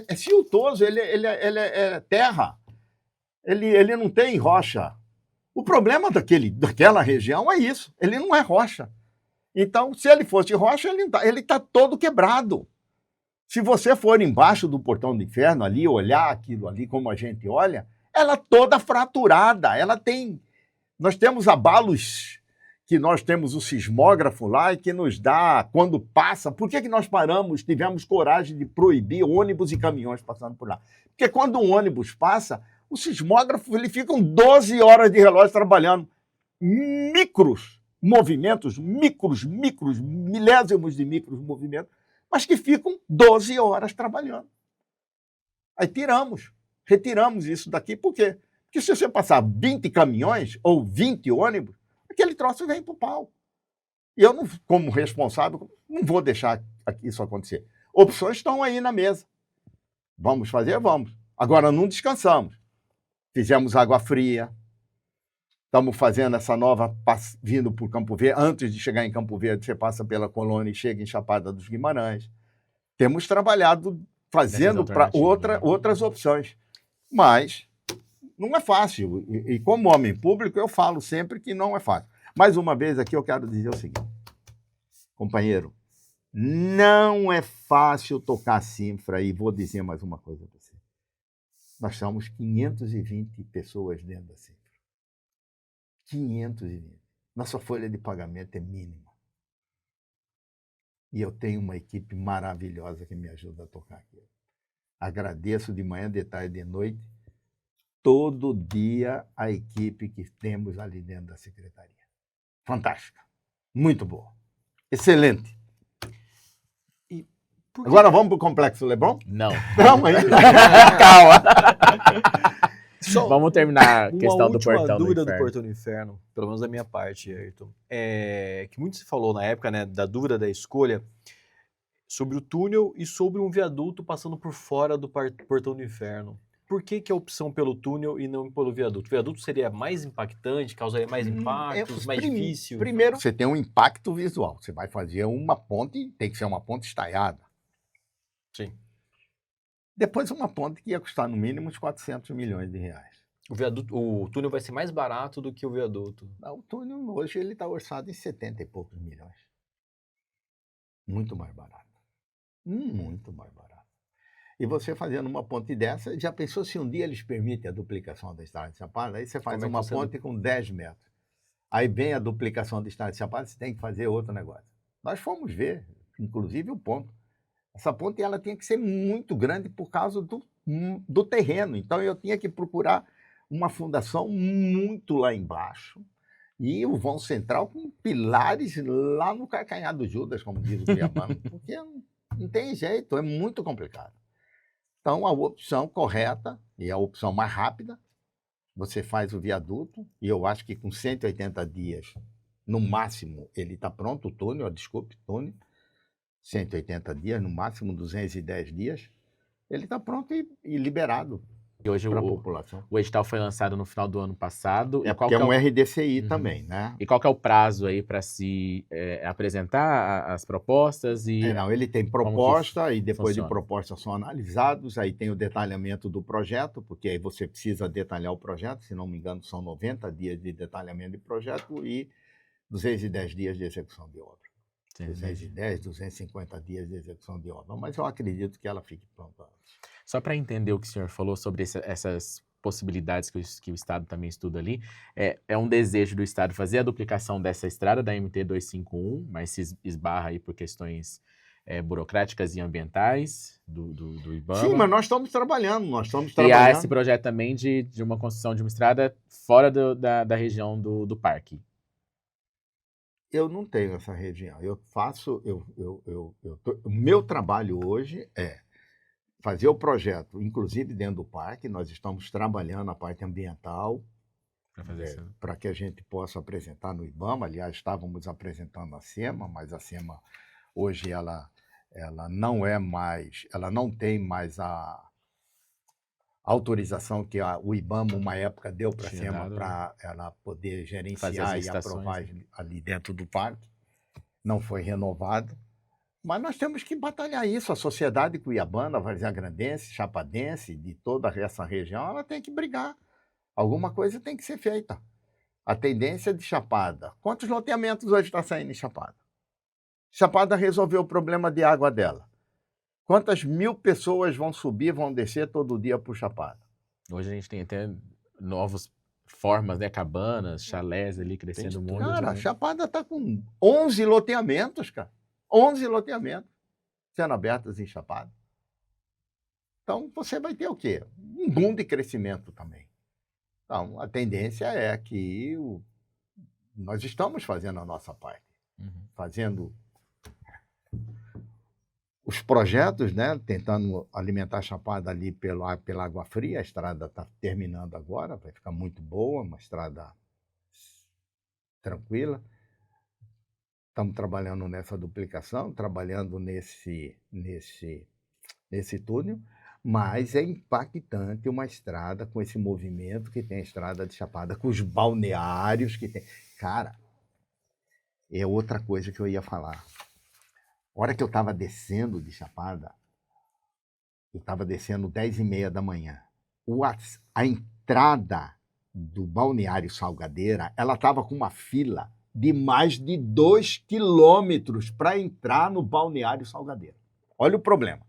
é siltoso, ele é terra. Ele não tem rocha. O problema daquela região é isso, ele não é rocha. Então, se ele fosse rocha, ele está todo quebrado. Se você for embaixo do Portão do Inferno ali, olhar aquilo ali como a gente olha, ela toda fraturada, nós temos abalos, que nós temos o sismógrafo lá e que nos dá, quando passa, por que nós tivemos coragem de proibir ônibus e caminhões passando por lá? Porque quando um ônibus passa, o sismógrafo, ele fica 12 horas de relógio trabalhando. Micros movimentos, milésimos de micros movimentos, mas que ficam 12 horas trabalhando. Aí retiramos isso daqui, por quê? Porque se você passar 20 caminhões ou 20 ônibus, aquele troço vem para o pau. E eu, como responsável, não vou deixar isso acontecer. Opções estão aí na mesa. Vamos fazer? Vamos. Agora, não descansamos. Fizemos água fria, estamos fazendo essa nova, vindo por Campo Verde. Antes de chegar em Campo Verde, você passa pela Colônia e chega em Chapada dos Guimarães. Temos trabalhado fazendo para outras opções. Mas não é fácil. E como homem público, eu falo sempre que não é fácil. Mais uma vez aqui eu quero dizer o seguinte, companheiro, não é fácil tocar cifra, e vou dizer mais uma coisa para você. Nós somos 520 pessoas dentro da cifra. 520. Nossa folha de pagamento é mínima. E eu tenho uma equipe maravilhosa que me ajuda a tocar aquilo. Agradeço de manhã, de tarde, de noite, todo dia a equipe que temos ali dentro da secretaria. Fantástica. Muito boa. Excelente. Agora vamos para o Complexo Leblon? Não. Não, ainda. Calma. Só Vamos terminar a uma questão do última portão dúvida do do inferno. Portão do Inferno, pelo menos da minha parte, Ayrton. Que muito se falou na época, né, da dúvida da escolha sobre o túnel e sobre um viaduto passando por fora do Portão do Inferno. Por que a opção pelo túnel e não pelo viaduto? O viaduto seria mais impactante, causaria mais impactos, mais difícil? Primeiro, você tem um impacto visual. Você vai fazer uma ponte, tem que ser uma ponte estaiada. Sim. Depois uma ponte que ia custar no mínimo uns 400 milhões de reais. O túnel vai ser mais barato do que o viaduto. O túnel hoje ele está orçado em 70 e poucos milhões. Muito mais barato. Muito mais barato. E você fazendo uma ponte dessa, já pensou se um dia eles permitem a duplicação da estrada de Chapada? Aí você faz Como é que uma você- ponte com 10 metros. Aí vem a duplicação da estrada de Chapada, você tem que fazer outro negócio. Nós fomos ver, inclusive, o ponto. Essa ponte ela tinha que ser muito grande por causa do terreno. Então eu tinha que procurar uma fundação muito lá embaixo e o vão central com pilares lá no calcanhar do Judas, como diz o Cuiabano, porque não tem jeito, é muito complicado. Então a opção correta e a opção mais rápida, você faz o viaduto e eu acho que com 180 dias, no máximo, ele está pronto, o túnel, desculpe, túnel. 180 dias, no máximo 210 dias, ele está pronto e liberado E hoje para a população. o edital foi lançado no final do ano passado. É E qual porque que é um o- RDCI Uhum. também, né? E qual que é o prazo aí para se apresentar as propostas e Não, ele tem como proposta e depois de funciona? proposta são analisados, aí tem o detalhamento do projeto, porque aí você precisa detalhar o projeto, se não me engano são 90 dias de detalhamento de projeto e 210 dias de execução de obra. 210, 250 dias de execução de obra, mas eu acredito que ela fique pronta antes. Só para entender o que o senhor falou sobre essas possibilidades que o Estado também estuda ali, é um desejo do Estado fazer a duplicação dessa estrada da MT 251, mas se esbarra aí por questões burocráticas e ambientais do IBAMA. Sim, mas nós estamos trabalhando, E há esse projeto também de uma construção de uma estrada fora da região do parque. Eu não tenho essa região. O meu trabalho hoje é fazer o projeto, inclusive dentro do parque. Nós estamos trabalhando a parte ambiental Para fazer isso. para que a gente possa apresentar no IBAMA. Aliás, estávamos apresentando a SEMA, mas a SEMA hoje ela não é mais, ela não tem mais a autorização que o IBAMA, uma época, deu para a Tinha SEMA dado, para ela poder fazer as gerenciar e licitações, aprovar né? ali dentro do parque. Não foi renovado. Mas nós temos que batalhar isso. A sociedade cuiabana, varziagrandense, chapadense, de toda essa região, ela tem que brigar. Alguma coisa tem que ser feita. A tendência de Chapada. Quantos loteamentos hoje está saindo em Chapada? Chapada resolveu o problema de água dela. Quantas mil pessoas vão subir, vão descer todo dia para o Chapada? Hoje a gente tem até novas formas, né? Cabanas, chalés ali crescendo Tem de muito. Cara, a Chapada está com 11 loteamentos, cara. 11 loteamentos sendo abertos em Chapada. Então, você vai ter o quê? Um boom de crescimento também. Então, a tendência é que nós estamos fazendo a nossa parte. Uhum. Fazendo os projetos, né? Tentando alimentar a Chapada ali pela água fria. A estrada está terminando agora, vai ficar muito boa, uma estrada tranquila. Estamos trabalhando nessa duplicação, trabalhando nesse túnel, mas é impactante uma estrada com esse movimento que tem a estrada de Chapada, com os balneários que tem. Cara, é outra coisa que eu ia falar. A hora que eu estava descendo de Chapada, eu estava descendo 10h30 da manhã. entrada do Balneário Salgadeira, ela estava com uma fila de mais de 2 quilômetros para entrar no Balneário Salgadeira. Olha o problema.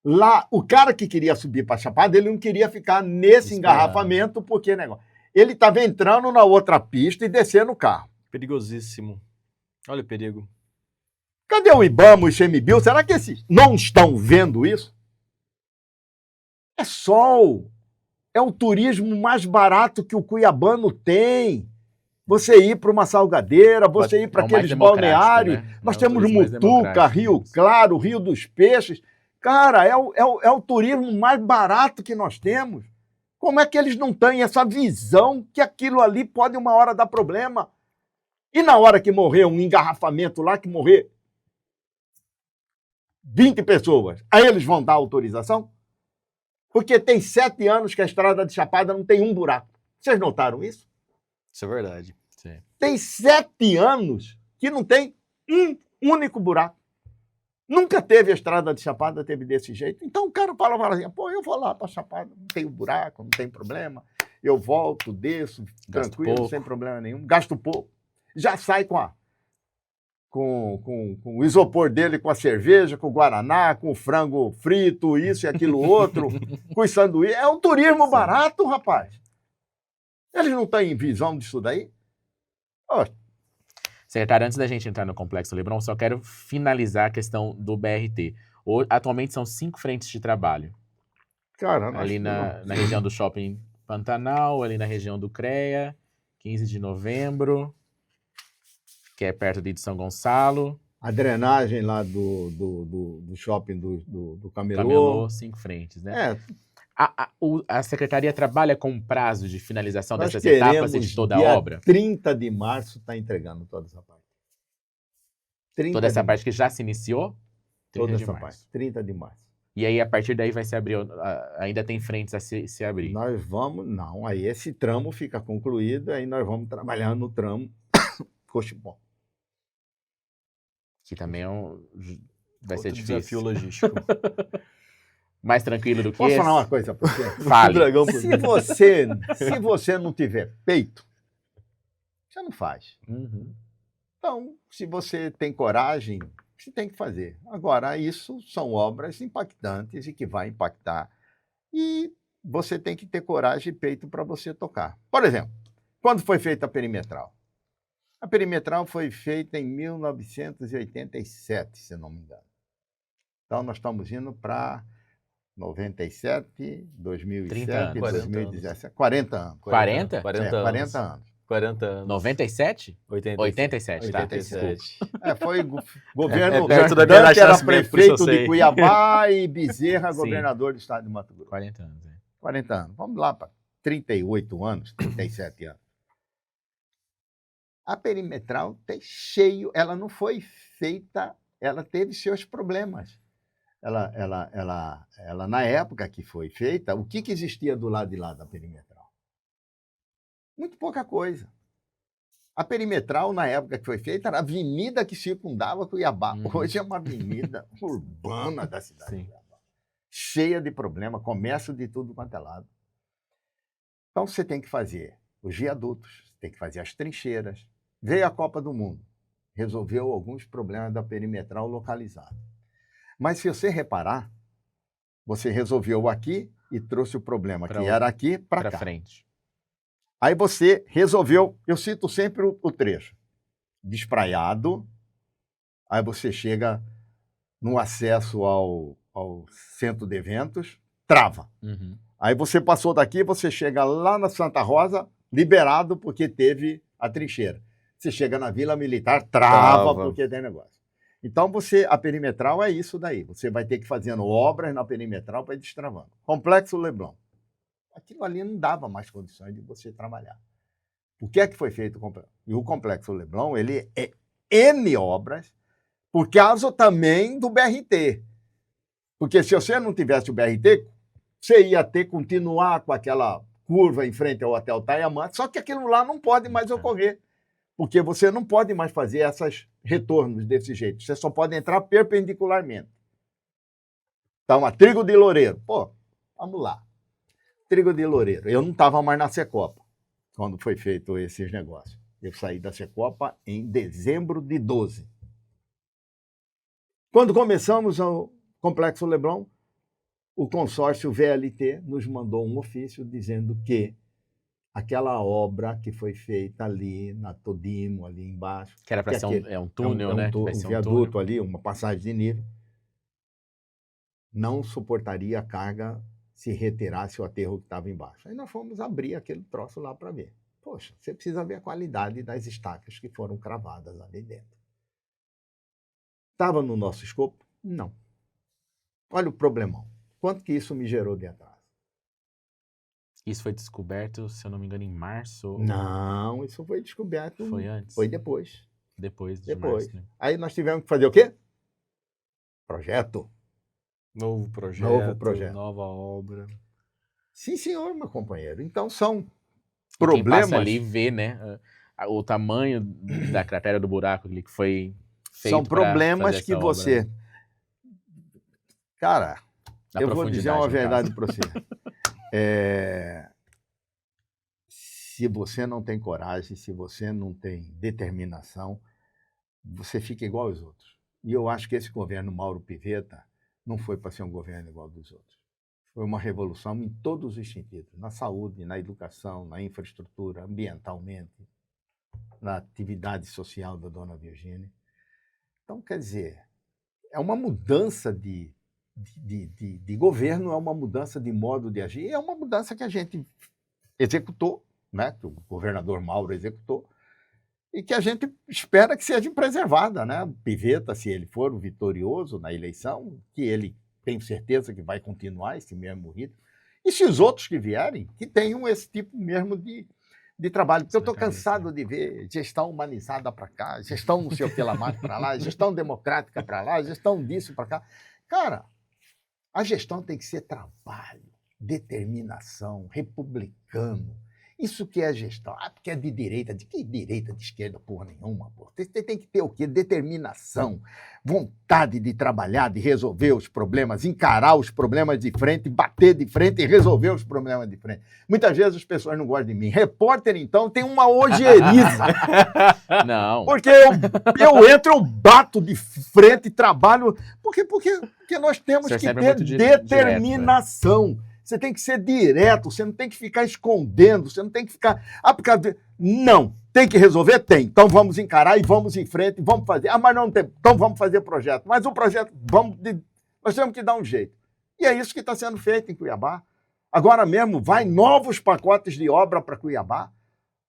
Lá, o cara que queria subir para a Chapada, ele não queria ficar nesse engarrafamento, porque negócio. Ele estava entrando na outra pista e descendo o carro. Perigosíssimo. Olha o perigo. Cadê o IBAMA, o ICMBio? Será que esses não estão vendo isso? É sol. É o turismo mais barato que o cuiabano tem. Você ir para uma salgadeira, você ir para aqueles balneários. Né? Nós temos Mutuca, Rio Claro, Rio dos Peixes. Cara, é o turismo mais barato que nós temos. Como é que eles não têm essa visão que aquilo ali pode uma hora dar problema? E na hora que morrer um engarrafamento lá, que morrer 20 pessoas, aí eles vão dar autorização? Porque tem 7 anos que a estrada de Chapada não tem um buraco. Vocês notaram isso? Isso é verdade. Sim. Tem 7 anos que não tem um único buraco. Nunca teve a estrada de Chapada, teve desse jeito. Então o cara fala assim, pô, eu vou lá para Chapada, não tem buraco, não tem problema. Eu volto, desço, tranquilo, sem problema nenhum. Gasto pouco. Já sai com o isopor dele, com a cerveja, com o guaraná, com o frango frito, isso e aquilo outro, com os sanduíches. É um turismo barato, rapaz. Eles não têm visão disso daí? Oh. Secretário, antes da gente entrar no Complexo Leblon, só quero finalizar a questão do BRT. Atualmente são 5 frentes de trabalho. Caramba, ali na região do Shopping Pantanal, ali na região do CREA, 15 de novembro, que é perto de São Gonçalo. A drenagem lá do shopping do Camelô. Camelô, 5 frentes, né? É. A Secretaria trabalha com um prazo de finalização dessas etapas e de toda a obra? 30 de março está entregando toda essa parte. Toda essa parte que já se iniciou? Toda essa parte, 30 de março. E aí, a partir daí, vai se abrir, ainda tem frentes a se abrir? Nós vamos, não, aí esse tramo fica concluído, aí nós vamos trabalhar no tramo Cochipó. Que também vai ser difícil. Desafio logístico. Mais tranquilo do que Posso esse? falar uma coisa para você? Fale. Se você não tiver peito, você não faz. Uhum. Então, se você tem coragem, você tem que fazer. Agora, isso são obras impactantes e que vai impactar. E você tem que ter coragem e peito para você tocar. Por exemplo, quando foi feita a perimetral? A perimetral foi feita em 1987, se não me engano. Então, nós estamos indo para 97, 2007, 2017. 40 anos. 40? 40 anos. 40 anos. 40 anos. 97? 87. Tá? 87. Foi governo. Perto da Dante era nascimento, por prefeito isso eu de sei. Cuiabá e Bezerra, Sim. governador do estado de Mato Grosso. 40 anos, 40 anos. Vamos lá para 38 anos, 37 anos. A perimetral tem cheio, ela não foi feita, ela teve seus problemas. Ela, na época que foi feita, o que existia do lado de lá da perimetral? Muito pouca coisa. A perimetral, na época que foi feita, era a avenida que circundava Cuiabá. Hoje é uma avenida urbana da cidade de Cuiabá. Cheia de problema, comércio de tudo quanto é lado. Então, você tem que fazer os viadutos, tem que fazer as trincheiras. Veio a Copa do Mundo, resolveu alguns problemas da perimetral localizada. Mas se você reparar, você resolveu aqui e trouxe o problema que era aqui para cá. frente. Aí você resolveu, eu cito sempre o trecho, despraiado, aí você chega no acesso ao centro de eventos, trava. Uhum. Aí você passou daqui, você chega lá na Santa Rosa, liberado porque teve a trincheira. Você chega na Vila Militar, trava porque tem negócio. Então, a perimetral é isso daí. Você vai ter que ir fazendo obras na perimetral para ir destravando. Complexo Leblon. Aquilo ali não dava mais condições de você trabalhar. Por que é que foi feito o complexo? E o Complexo Leblon, ele é N obras, por causa também do BRT. Porque se você não tivesse o BRT, você ia ter que continuar com aquela curva em frente ao Hotel Tayamã, só que aquilo lá não pode mais ocorrer. Porque você não pode mais fazer esses retornos desse jeito. Você só pode entrar perpendicularmente. Então, a Trigo de Loureiro. Pô, vamos lá. Trigo de Loureiro. Eu não estava mais na Secopa quando foi feito esses negócios. Eu saí da Secopa em dezembro de 12. Quando começamos o Complexo Leblon, o consórcio VLT nos mandou um ofício dizendo que aquela obra que foi feita ali na Todimo, ali embaixo, Que era para ser um túnel, né? um Vai ser viaduto túnel. ali, uma passagem de nível, não suportaria a carga se retirasse o aterro que estava embaixo. Aí nós fomos abrir aquele troço lá para ver. Poxa, você precisa ver a qualidade das estacas que foram cravadas ali dentro. Estava no nosso escopo? Não. Olha o problemão. Quanto que isso me gerou de atraso? Isso foi descoberto, se eu não me engano, em março? Não, isso foi descoberto. Foi antes? Foi depois. Depois de Depois. março, né? Aí nós tivemos que fazer o quê? Projeto. Novo projeto, nova obra. Sim, senhor, meu companheiro. Então são E problemas. quem passa ali vê, né? O tamanho da cratera do buraco ali que foi feito. São problemas fazer que essa você. obra, né? Cara, Da eu vou dizer uma profundidade, no caso. verdade para você. Se você não tem coragem, se você não tem determinação, você fica igual aos outros. E eu acho que esse governo Mauro Pivetta não foi para ser um governo igual aos outros. Foi uma revolução em todos os sentidos, na saúde, na educação, na infraestrutura, ambientalmente, na atividade social da dona Virgínia. Então, quer dizer, é uma mudança de governo, é uma mudança de modo de agir, é uma mudança que a gente executou, né, que o governador Mauro executou, e que a gente espera que seja preservada, né? Pivetta, se ele for o vitorioso na eleição, que ele tenho certeza que vai continuar esse mesmo ritmo, e se os outros que vierem, que tenham esse tipo mesmo de trabalho, porque eu estou cansado de ver gestão humanizada para cá, gestão não sei o que lá mais para lá, gestão democrática para lá, gestão disso para cá. Cara, a gestão tem que ser trabalho, determinação, republicano. Isso que é gestão. Ah, porque é de direita. De que direita, de esquerda, porra nenhuma, porra. Você tem que ter o quê? Determinação, vontade de trabalhar, de resolver os problemas, encarar os problemas de frente, bater de frente e resolver os problemas de frente. Muitas vezes as pessoas não gostam de mim. Repórter, então, tem uma ojeriza. Não. Porque eu entro, eu bato de frente e trabalho. Porque nós temos que ter determinação. Você tem que ser direto, você não tem que ficar escondendo, você não tem que ficar... Não, tem que resolver? Tem. Então vamos encarar e vamos em frente, vamos fazer. Ah, mas não tem. Então vamos fazer projeto. Mas o projeto, nós temos que dar um jeito. E é isso que está sendo feito em Cuiabá. Agora mesmo, vai novos pacotes de obra para Cuiabá.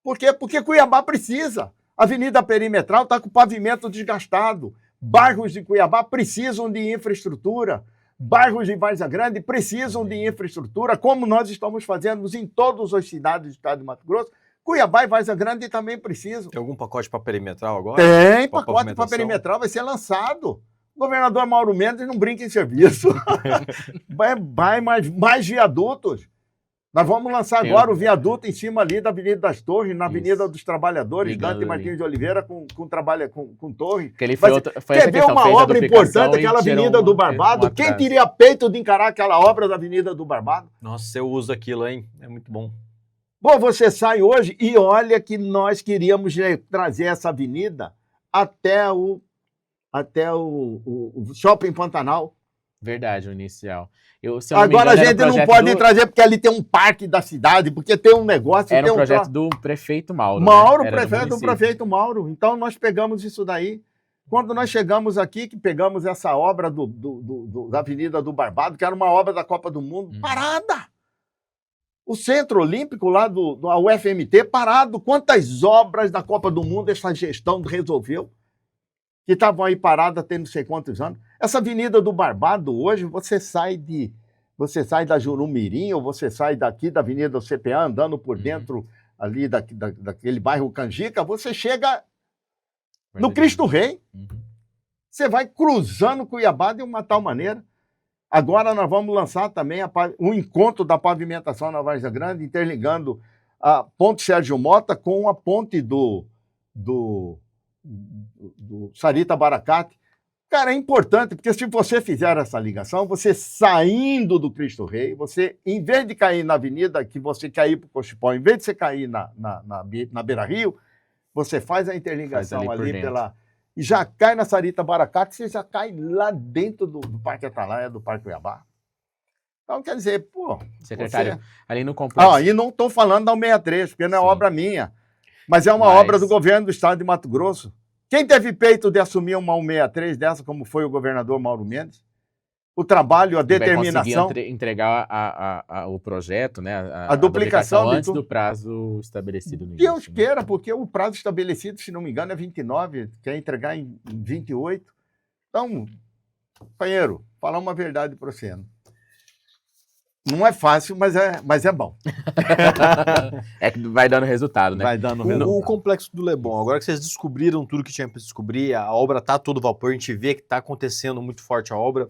Por quê? Porque Cuiabá precisa. A Avenida Perimetral está com o pavimento desgastado. Bairros de Cuiabá precisam de infraestrutura. Bairros de Várzea Grande precisam de infraestrutura, como nós estamos fazendo em todas as cidades do estado de Mato Grosso. Cuiabá e Várzea Grande também precisam. Tem algum pacote para perimetral agora? Tem pacote para perimetral, vai ser lançado. O governador Mauro Mendes não brinca em serviço. Vai mais viadutos. Nós vamos lançar agora o viaduto em cima ali da Avenida das Torres, na Avenida dos Trabalhadores, Dante Martins de Oliveira, com torre. Quer ver uma obra importante, aquela Avenida do Barbado? Quem teria peito de encarar aquela obra da Avenida do Barbado? Nossa, eu uso aquilo, hein? É muito bom. Bom, você sai hoje e olha que nós queríamos trazer essa avenida até o Shopping Pantanal. Verdade, o inicial. Agora a gente não pode trazer porque ali tem um parque da cidade, porque tem um negócio... Era um projeto do prefeito Mauro. Prefeito Mauro. Então nós pegamos isso daí. Quando nós chegamos aqui, que pegamos essa obra da Avenida do Barbado, que era uma obra da Copa do Mundo, parada! O Centro Olímpico lá do UFMT, parado. Quantas obras da Copa do Mundo essa gestão resolveu? Que estavam aí paradas tem não sei quantos anos. Essa Avenida do Barbado, hoje, você sai da Jurumirim, ou você sai daqui da Avenida do CPA, andando por dentro ali daquele bairro Canjica, você chega no Cristo Rei. Você vai cruzando Cuiabá de uma tal maneira. Agora nós vamos lançar também o encontro da pavimentação na Várzea Grande, interligando a Ponte Sérgio Mota com a ponte do Sarita Baracate. Cara, é importante, porque se você fizer essa ligação, você saindo do Cristo Rei, você, em vez de cair na avenida, que você quer ir para o Cochipó, em vez de você cair na Beira Rio, você faz a interligação ali pela... E já cai na Sarita Baracá, que você já cai lá dentro do Parque Atalaia, do Parque Cuiabá. Então, quer dizer, pô... Secretário, ali no complexo... E não estou falando da 163, porque não é Sim. obra minha, mas é uma obra do governo do estado de Mato Grosso. Quem teve peito de assumir uma 163 dessa, como foi o governador Mauro Mendes? O trabalho, a determinação... Vai conseguir entregar o projeto, né? A duplicação antes do prazo estabelecido no Deus início, queira, porque o prazo estabelecido, se não me engano, é 29, quer entregar em 28. Então, companheiro, falar uma verdade para você. Não é fácil, mas é bom. É que vai dando resultado, né? Vai dando resultado. O complexo do Leblon, agora que vocês descobriram tudo que tinha para descobrir, a obra está a todo vapor, a gente vê que está acontecendo muito forte a obra.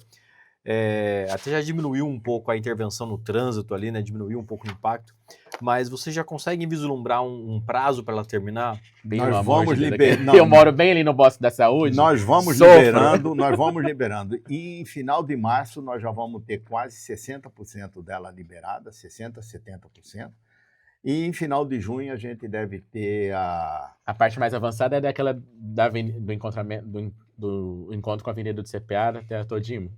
Até já diminuiu um pouco a intervenção no trânsito ali, né? Diminuiu um pouco o impacto. Mas vocês já conseguem vislumbrar um prazo para ela terminar? Nós vamos liberando. Eu moro bem ali no Bosque da Saúde. Nós vamos liberando. E em final de março nós já vamos ter quase 60% dela liberada, 60%, 70%. E em final de junho a gente deve ter A parte mais avançada é daquela do encontro com a Avenida do CPA até a Todimo.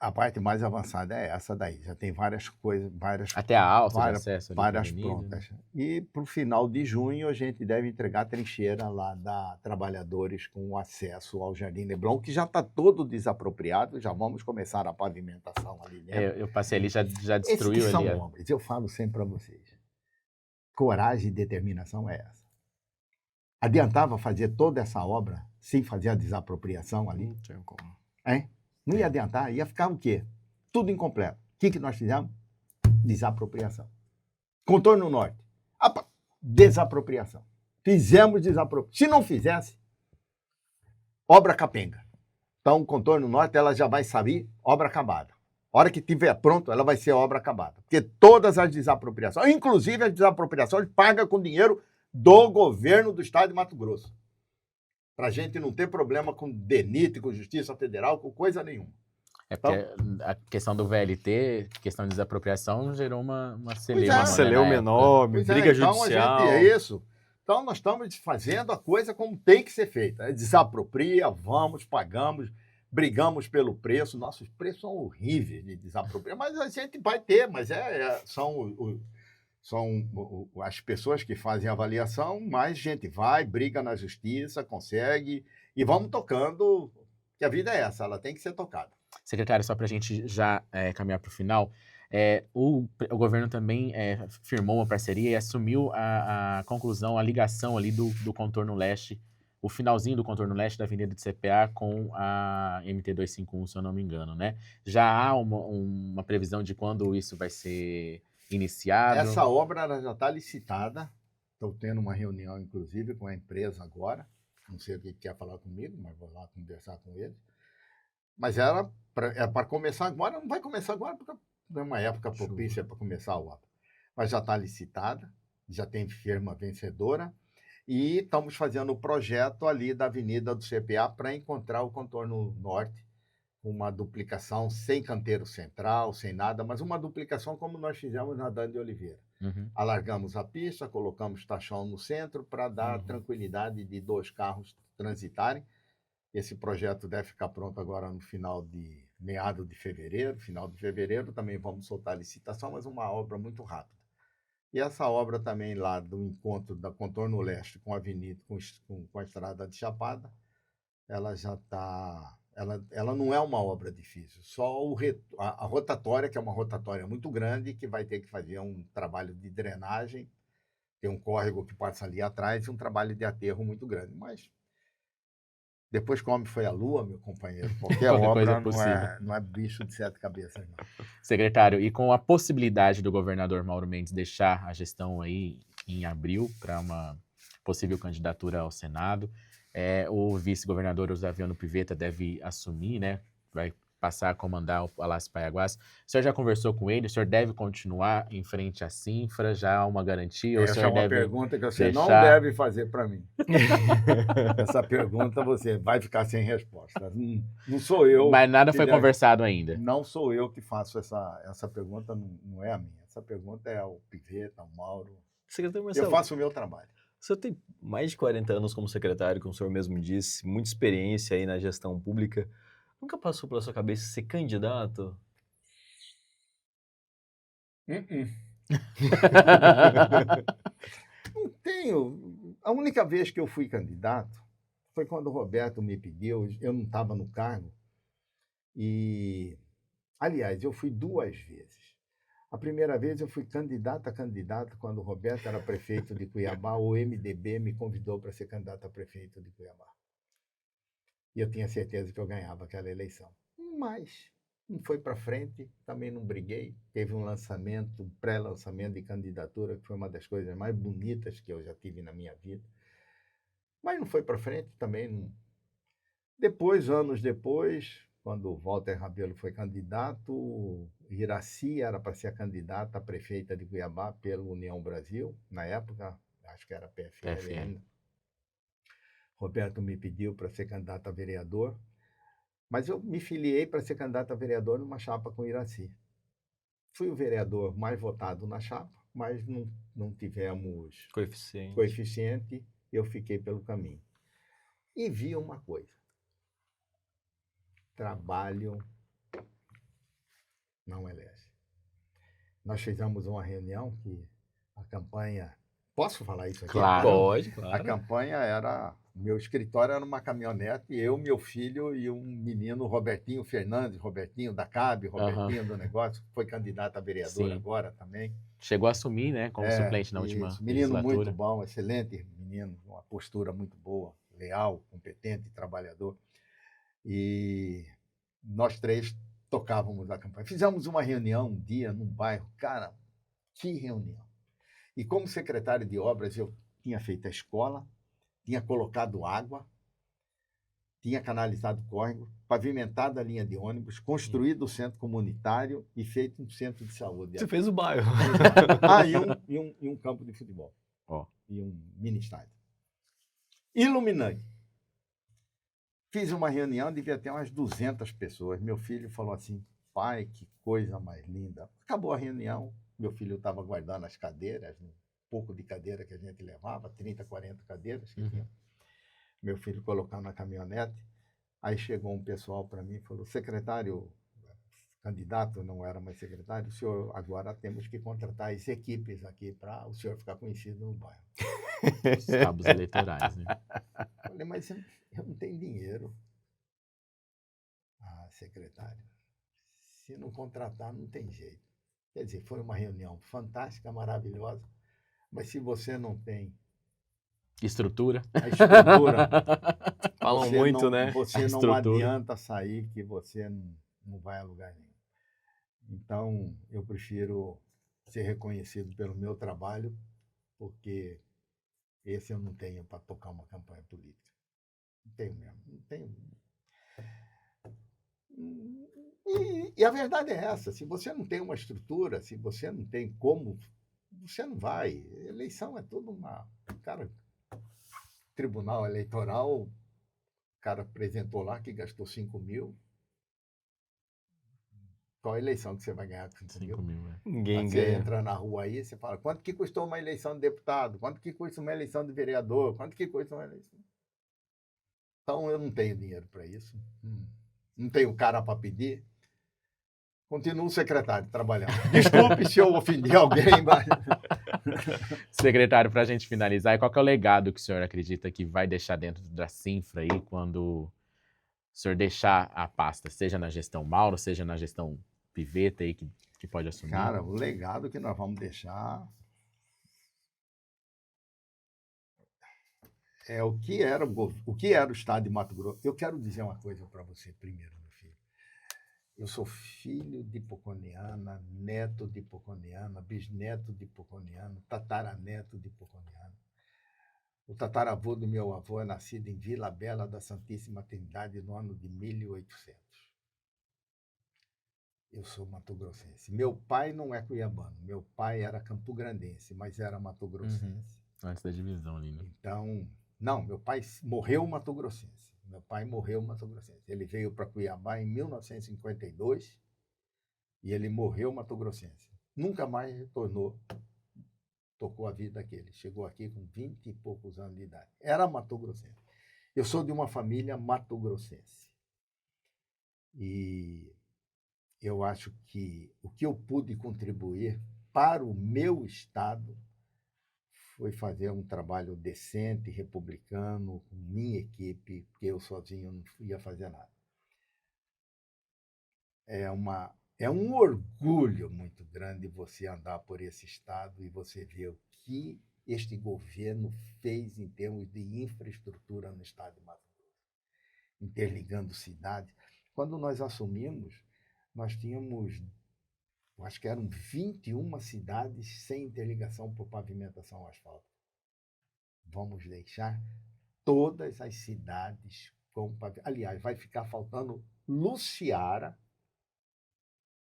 A parte mais avançada é essa daí. Já tem várias coisas, até a alça de acesso ali, várias prontas. E para o final de junho a gente deve entregar a trincheira lá da Trabalhadores com acesso ao Jardim Leblon, que já está todo desapropriado. Já vamos começar a pavimentação ali dentro. Eu passei ali, já destruiu ali. São obras. Eu falo sempre para vocês. Coragem e determinação é essa. Adiantava fazer toda essa obra sem fazer a desapropriação ali? Não tinha como. Hein? Não ia adiantar, ia ficar o quê? Tudo incompleto. O que nós fizemos? Desapropriação. Contorno Norte. Desapropriação. Fizemos desapropriação. Se não fizesse, obra capenga. Então, Contorno Norte, ela já vai sair obra acabada. A hora que estiver pronto, ela vai ser obra acabada. Porque todas as desapropriações, inclusive as desapropriações, pagam com dinheiro do governo do estado de Mato Grosso. Para a gente não ter problema com DENIT, com Justiça Federal, com coisa nenhuma. Porque a questão do VLT, questão de desapropriação, gerou uma celeuma. Uma celeuma enorme, briga judicial. É isso. Então, nós estamos fazendo a coisa como tem que ser feita. Desapropria, vamos, pagamos, brigamos pelo preço. Nossos preços são horríveis de desapropriar, mas a gente vai ter, mas são as pessoas que fazem a avaliação, mais gente vai, briga na justiça, consegue, e vamos tocando, que a vida é essa, ela tem que ser tocada. Secretário, só para a gente já caminhar para o final, o governo também firmou uma parceria e assumiu a conclusão, a ligação ali do contorno leste, o finalzinho do contorno leste da Avenida do CPA com a MT-251, se eu não me engano, né? Já há uma previsão de quando isso vai ser iniciado? Essa obra ela já está licitada. Estou tendo uma reunião, inclusive, com a empresa agora. Não sei o que quer falar comigo, mas vou lá conversar com eles. Mas ela é para começar agora. Não vai começar agora porque não é uma época propícia para começar a obra. Mas já está licitada, já tem firma vencedora. E estamos fazendo o projeto ali da Avenida do CPA para encontrar o contorno norte, uma duplicação sem canteiro central, sem nada, mas uma duplicação como nós fizemos na Dani de Oliveira. Uhum. Alargamos a pista, colocamos tachão no centro para dar tranquilidade de 2 carros transitarem. Esse projeto deve ficar pronto agora no meado de fevereiro. Final de fevereiro também vamos soltar a licitação, mas uma obra muito rápida. E essa obra também lá do encontro da Contorno Leste com a avenida, com a estrada de Chapada, ela já está... Ela não é uma obra difícil, só a rotatória, que é uma rotatória muito grande, que vai ter que fazer um trabalho de drenagem, tem um córrego que passa ali atrás e um trabalho de aterro muito grande. Mas depois que o homem foi à lua, meu companheiro, qualquer obra não é bicho de 7 cabeças. Não. Secretário, e com a possibilidade do governador Mauro Mendes deixar a gestão aí em abril para uma possível candidatura ao Senado, o vice-governador Osaviano Pivetta deve assumir, né? Vai passar a comandar o Palácio Paiaguás. O senhor já conversou com ele? O senhor deve continuar em frente à Sinfra? Já há uma garantia? Ou o Essa é senhor uma deve pergunta que você não deixar... deve fazer para mim. Essa pergunta você vai ficar sem resposta. Não sou eu. Mas nada foi deve- conversado ainda. Não sou eu que faço essa pergunta, não é a minha. Essa pergunta é ao Piveta, ao Mauro. Secretário Eu Marcelo, faço o meu trabalho. o senhor tem mais de 40 anos como secretário, como o senhor mesmo disse, muita experiência aí na gestão pública. Nunca passou pela sua cabeça ser candidato? Não tenho. A única vez que eu fui candidato foi quando o Roberto me pediu, eu não estava no cargo. E, aliás, eu fui 2 vezes. A primeira vez eu fui candidato a candidato quando o Roberto era prefeito de Cuiabá, o MDB me convidou para ser candidato a prefeito de Cuiabá. E eu tinha certeza que eu ganhava aquela eleição. Mas não foi para frente, também não briguei. Teve um lançamento, um pré-lançamento de candidatura, que foi uma das coisas mais bonitas que eu já tive na minha vida. Mas não foi para frente, também não. Depois, anos depois, quando o Walter Rabelo foi candidato, Iraci era para ser a candidata a prefeita de Cuiabá pela União Brasil, na época, acho que era PFL PFL. ainda. Roberto me pediu para ser candidato a vereador, mas eu me filiei para ser candidato a vereador numa chapa com Iraci. Fui o vereador mais votado na chapa, mas não tivemos coeficiente, eu fiquei pelo caminho. E vi uma coisa. Trabalho não elege. Nós fizemos uma reunião que a campanha... Posso falar isso aqui? Claro. Pode, A claro. campanha era... Meu escritório era uma caminhonete, eu, meu filho e um menino, Robertinho Fernandes, Robertinho da CAB, Robertinho do negócio, foi candidato a vereador Sim. agora também. Chegou a assumir, né, como suplente na última Isso. Menino legislatura. muito bom, excelente menino, uma postura muito boa, leal, competente, trabalhador. E nós 3 tocávamos a campanha. Fizemos uma reunião um dia num bairro, cara, que reunião. E como secretário de obras, eu tinha feito a escola, tinha colocado água, tinha canalizado córrego, pavimentado a linha de ônibus, construído o centro comunitário e feito um centro de saúde. Você fez o bairro. E um campo de futebol. Ó. E um mini estádio. Iluminante. Fiz uma reunião, devia ter umas 200 pessoas. Meu filho falou assim, pai, que coisa mais linda. Acabou a reunião, meu filho estava guardando as cadeiras, um pouco de cadeira que a gente levava, 30, 40 cadeiras que tinha. Meu filho colocando na caminhonete. Aí chegou um pessoal para mim e falou, secretário, candidato, não era mais secretário, o senhor, agora temos que contratar as equipes aqui para o senhor ficar conhecido no bairro. Os cabos eleitorais, né? Falei, mas eu não tenho dinheiro. Ah, secretário, se não contratar, não tem jeito. Quer dizer, foi uma reunião fantástica, maravilhosa, mas se você não tem Estrutura. a estrutura, Falam você muito, não, né? Você A não estrutura. adianta sair que você não vai a lugar nenhum. Então, eu prefiro ser reconhecido pelo meu trabalho, porque esse eu não tenho para tocar uma campanha política. Não tenho mesmo. Não tenho. E a verdade é essa: se você não tem uma estrutura, se você não tem como, você não vai. Eleição é tudo uma. Cara, Tribunal Eleitoral, o cara apresentou lá que gastou 5 mil. Qual a eleição que você vai ganhar com 5 5 mil? mil, né? Ninguém Você ganha. entra na rua aí, você fala, quanto que custou uma eleição de deputado? Quanto que custa uma eleição de vereador? Quanto que custa uma eleição? Então, eu não tenho dinheiro para isso. Não tenho cara para pedir. Continuo secretário trabalhando. Desculpe se eu ofendi alguém, mas... Secretário, para a gente finalizar, qual que é o legado que o senhor acredita que vai deixar dentro da Sinfra aí quando o senhor deixar a pasta, seja na gestão Mauro, seja na gestão Piveta aí que pode assumir? Cara, o legado que nós vamos deixar é o que era o estado de Mato Grosso. Eu quero dizer uma coisa para você primeiro, meu filho. Eu sou filho de Poconiana, neto de Poconiana, bisneto de Poconiana, tataraneto de Poconiana. O tataravô do meu avô é nascido em Vila Bela da Santíssima Trindade no ano de 1800. Eu sou mato-grossense. Meu pai não é cuiabano. Meu pai era campograndense, mas era mato-grossense. Antes da divisão ali, né? Então, não, meu pai morreu mato-grossense. Meu pai morreu mato-grossense. Ele veio para Cuiabá em 1952 e ele morreu mato-grossense. Nunca mais retornou, tocou a vida daquele. Chegou aqui com 20 e poucos anos de idade. Era mato-grossense. Eu sou de uma família mato-grossense. E eu acho que o que eu pude contribuir para o meu estado foi fazer um trabalho decente, republicano, com minha equipe, porque eu sozinho não ia fazer nada. É um orgulho muito grande você andar por esse estado e você ver o que este governo fez em termos de infraestrutura no estado de Mato Grosso, interligando cidades. Quando nós assumimos, nós tínhamos, acho que eram 21 cidades sem interligação por pavimentação asfáltica. Vamos deixar todas as cidades com pavimentação. Aliás, vai ficar faltando Luciara,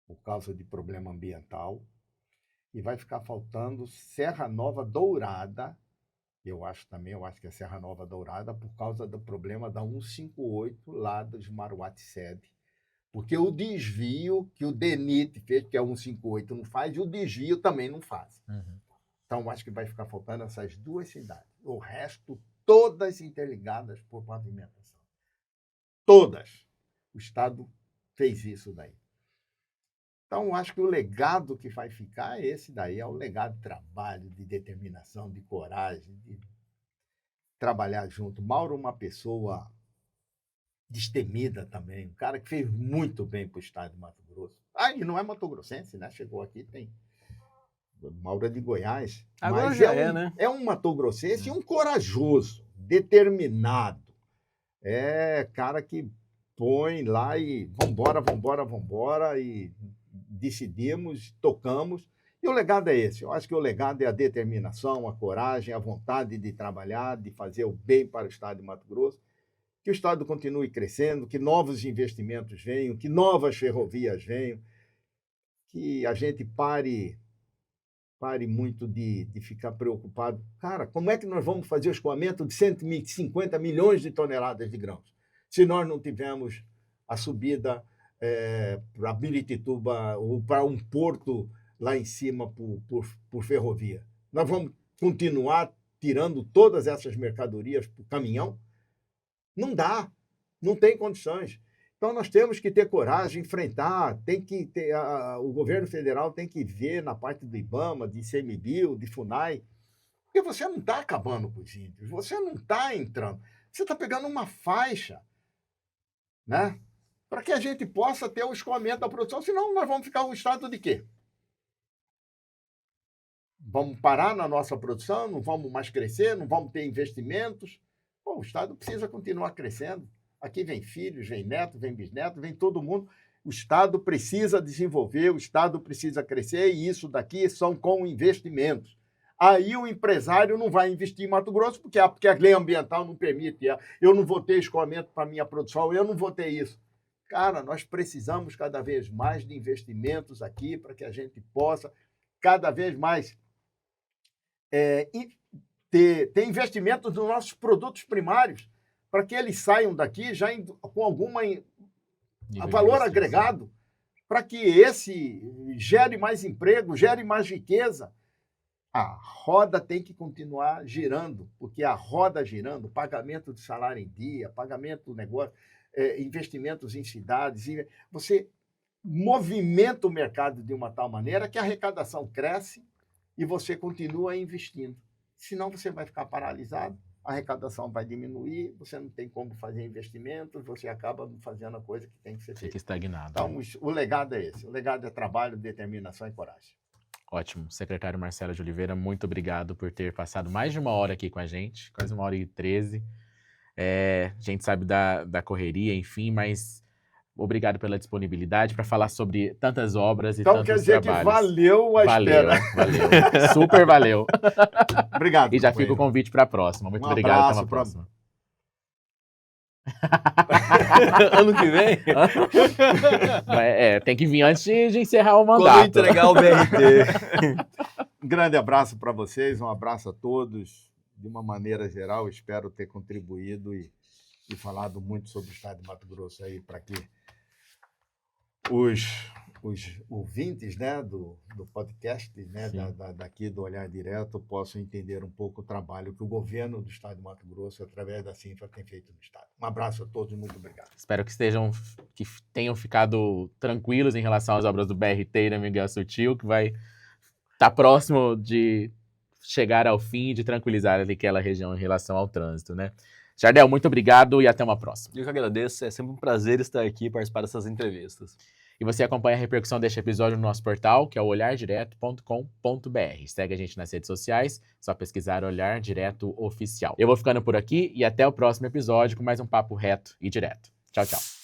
por causa de problema ambiental, e vai ficar faltando Serra Nova Dourada, eu acho que é Serra Nova Dourada, por causa do problema da 158 lá dos Maruaty-Sede. Porque o desvio que o DENIT fez, que a 158 não faz, e o desvio também não faz. Então, acho que vai ficar faltando essas duas cidades. O resto, todas interligadas por pavimentação. Todas. O Estado fez isso daí. Então, acho que o legado que vai ficar é esse daí, é o legado de trabalho, de determinação, de coragem, de trabalhar junto. Mauro é uma pessoa destemida também, um cara que fez muito bem para o estado de Mato Grosso. E não é mato-grossense, né? Chegou aqui, tem Mauro é de Goiás. Agora mas já né? É um mato-grossense e um corajoso, determinado. É cara que põe lá e vambora, e decidimos, tocamos. E o legado é esse. Eu acho que o legado é a determinação, a coragem, a vontade de trabalhar, de fazer o bem para o estado de Mato Grosso. Que o estado continue crescendo, que novos investimentos venham, que novas ferrovias venham, que a gente pare muito de ficar preocupado. Cara, como é que nós vamos fazer o escoamento de 150 milhões de toneladas de grãos se nós não tivermos a subida para Birituba ou para um porto lá em cima por ferrovia? Nós vamos continuar tirando todas essas mercadorias por caminhão? Não dá, não tem condições. Então, nós temos que ter coragem, enfrentar, o governo federal tem que ver na parte do IBAMA, de ICMBio, de FUNAI, porque você não está acabando com os índios, você não está entrando, você está pegando uma faixa, né? Para que a gente possa ter o escoamento da produção, senão nós vamos ficar um estado de quê? Vamos parar na nossa produção, não vamos mais crescer, não vamos ter investimentos. O estado precisa continuar crescendo. Aqui vem filhos, vem netos, vem bisnetos, vem todo mundo. O estado precisa desenvolver, o estado precisa crescer, e isso daqui são com investimentos. Aí o empresário não vai investir em Mato Grosso, porque a lei ambiental não permite. Eu não vou ter escoamento para a minha produção, eu não vou ter isso. Cara, nós precisamos cada vez mais de investimentos aqui para que a gente possa cada vez mais ter investimentos nos nossos produtos primários, para que eles saiam daqui já com algum valor agregado, para que esse gere mais emprego, gere mais riqueza. A roda tem que continuar girando, porque a roda girando, pagamento de salário em dia, pagamento do negócio, investimentos em cidades, você movimenta o mercado de uma tal maneira que a arrecadação cresce e você continua investindo. Senão você vai ficar paralisado, a arrecadação vai diminuir, você não tem como fazer investimentos, você acaba fazendo a coisa que tem que ser feita. Fica estagnado. Então, o legado é esse. O legado é trabalho, determinação e coragem. Ótimo. Secretário Marcelo de Oliveira, muito obrigado por ter passado mais de 1 hora aqui com a gente, quase 1h13. A gente sabe da correria, enfim, mas obrigado pela disponibilidade para falar sobre tantas obras e tantos trabalhos. Então quer dizer que valeu a espera. Valeu. Super valeu. Obrigado. E já fica o convite para a próxima. Muito obrigado. Até uma próxima. Ano que vem? Tem que vir antes de encerrar o Quando mandato. entregar o BRT. Um grande abraço para vocês, um abraço a todos. De uma maneira geral, espero ter contribuído e falado muito sobre o estado de Mato Grosso aí, para que os ouvintes, né, do podcast, né, daqui do Olhar Direto, possam entender um pouco o trabalho que o governo do estado de Mato Grosso, através da Cinfa, tem feito no estado. Um abraço a todos e muito obrigado. Espero que tenham ficado tranquilos em relação às obras do BRT e da Miguel Sutil, que vai estar próximo de chegar ao fim e de tranquilizar aquela região em relação ao trânsito, né? Jardel, muito obrigado e até uma próxima. Eu que agradeço, é sempre um prazer estar aqui e participar dessas entrevistas. E você acompanha a repercussão deste episódio no nosso portal, que é o olhardireto.com.br. Segue a gente nas redes sociais, só pesquisar Olhar Direto Oficial. Eu vou ficando por aqui e até o próximo episódio com mais um papo reto e direto. Tchau, tchau.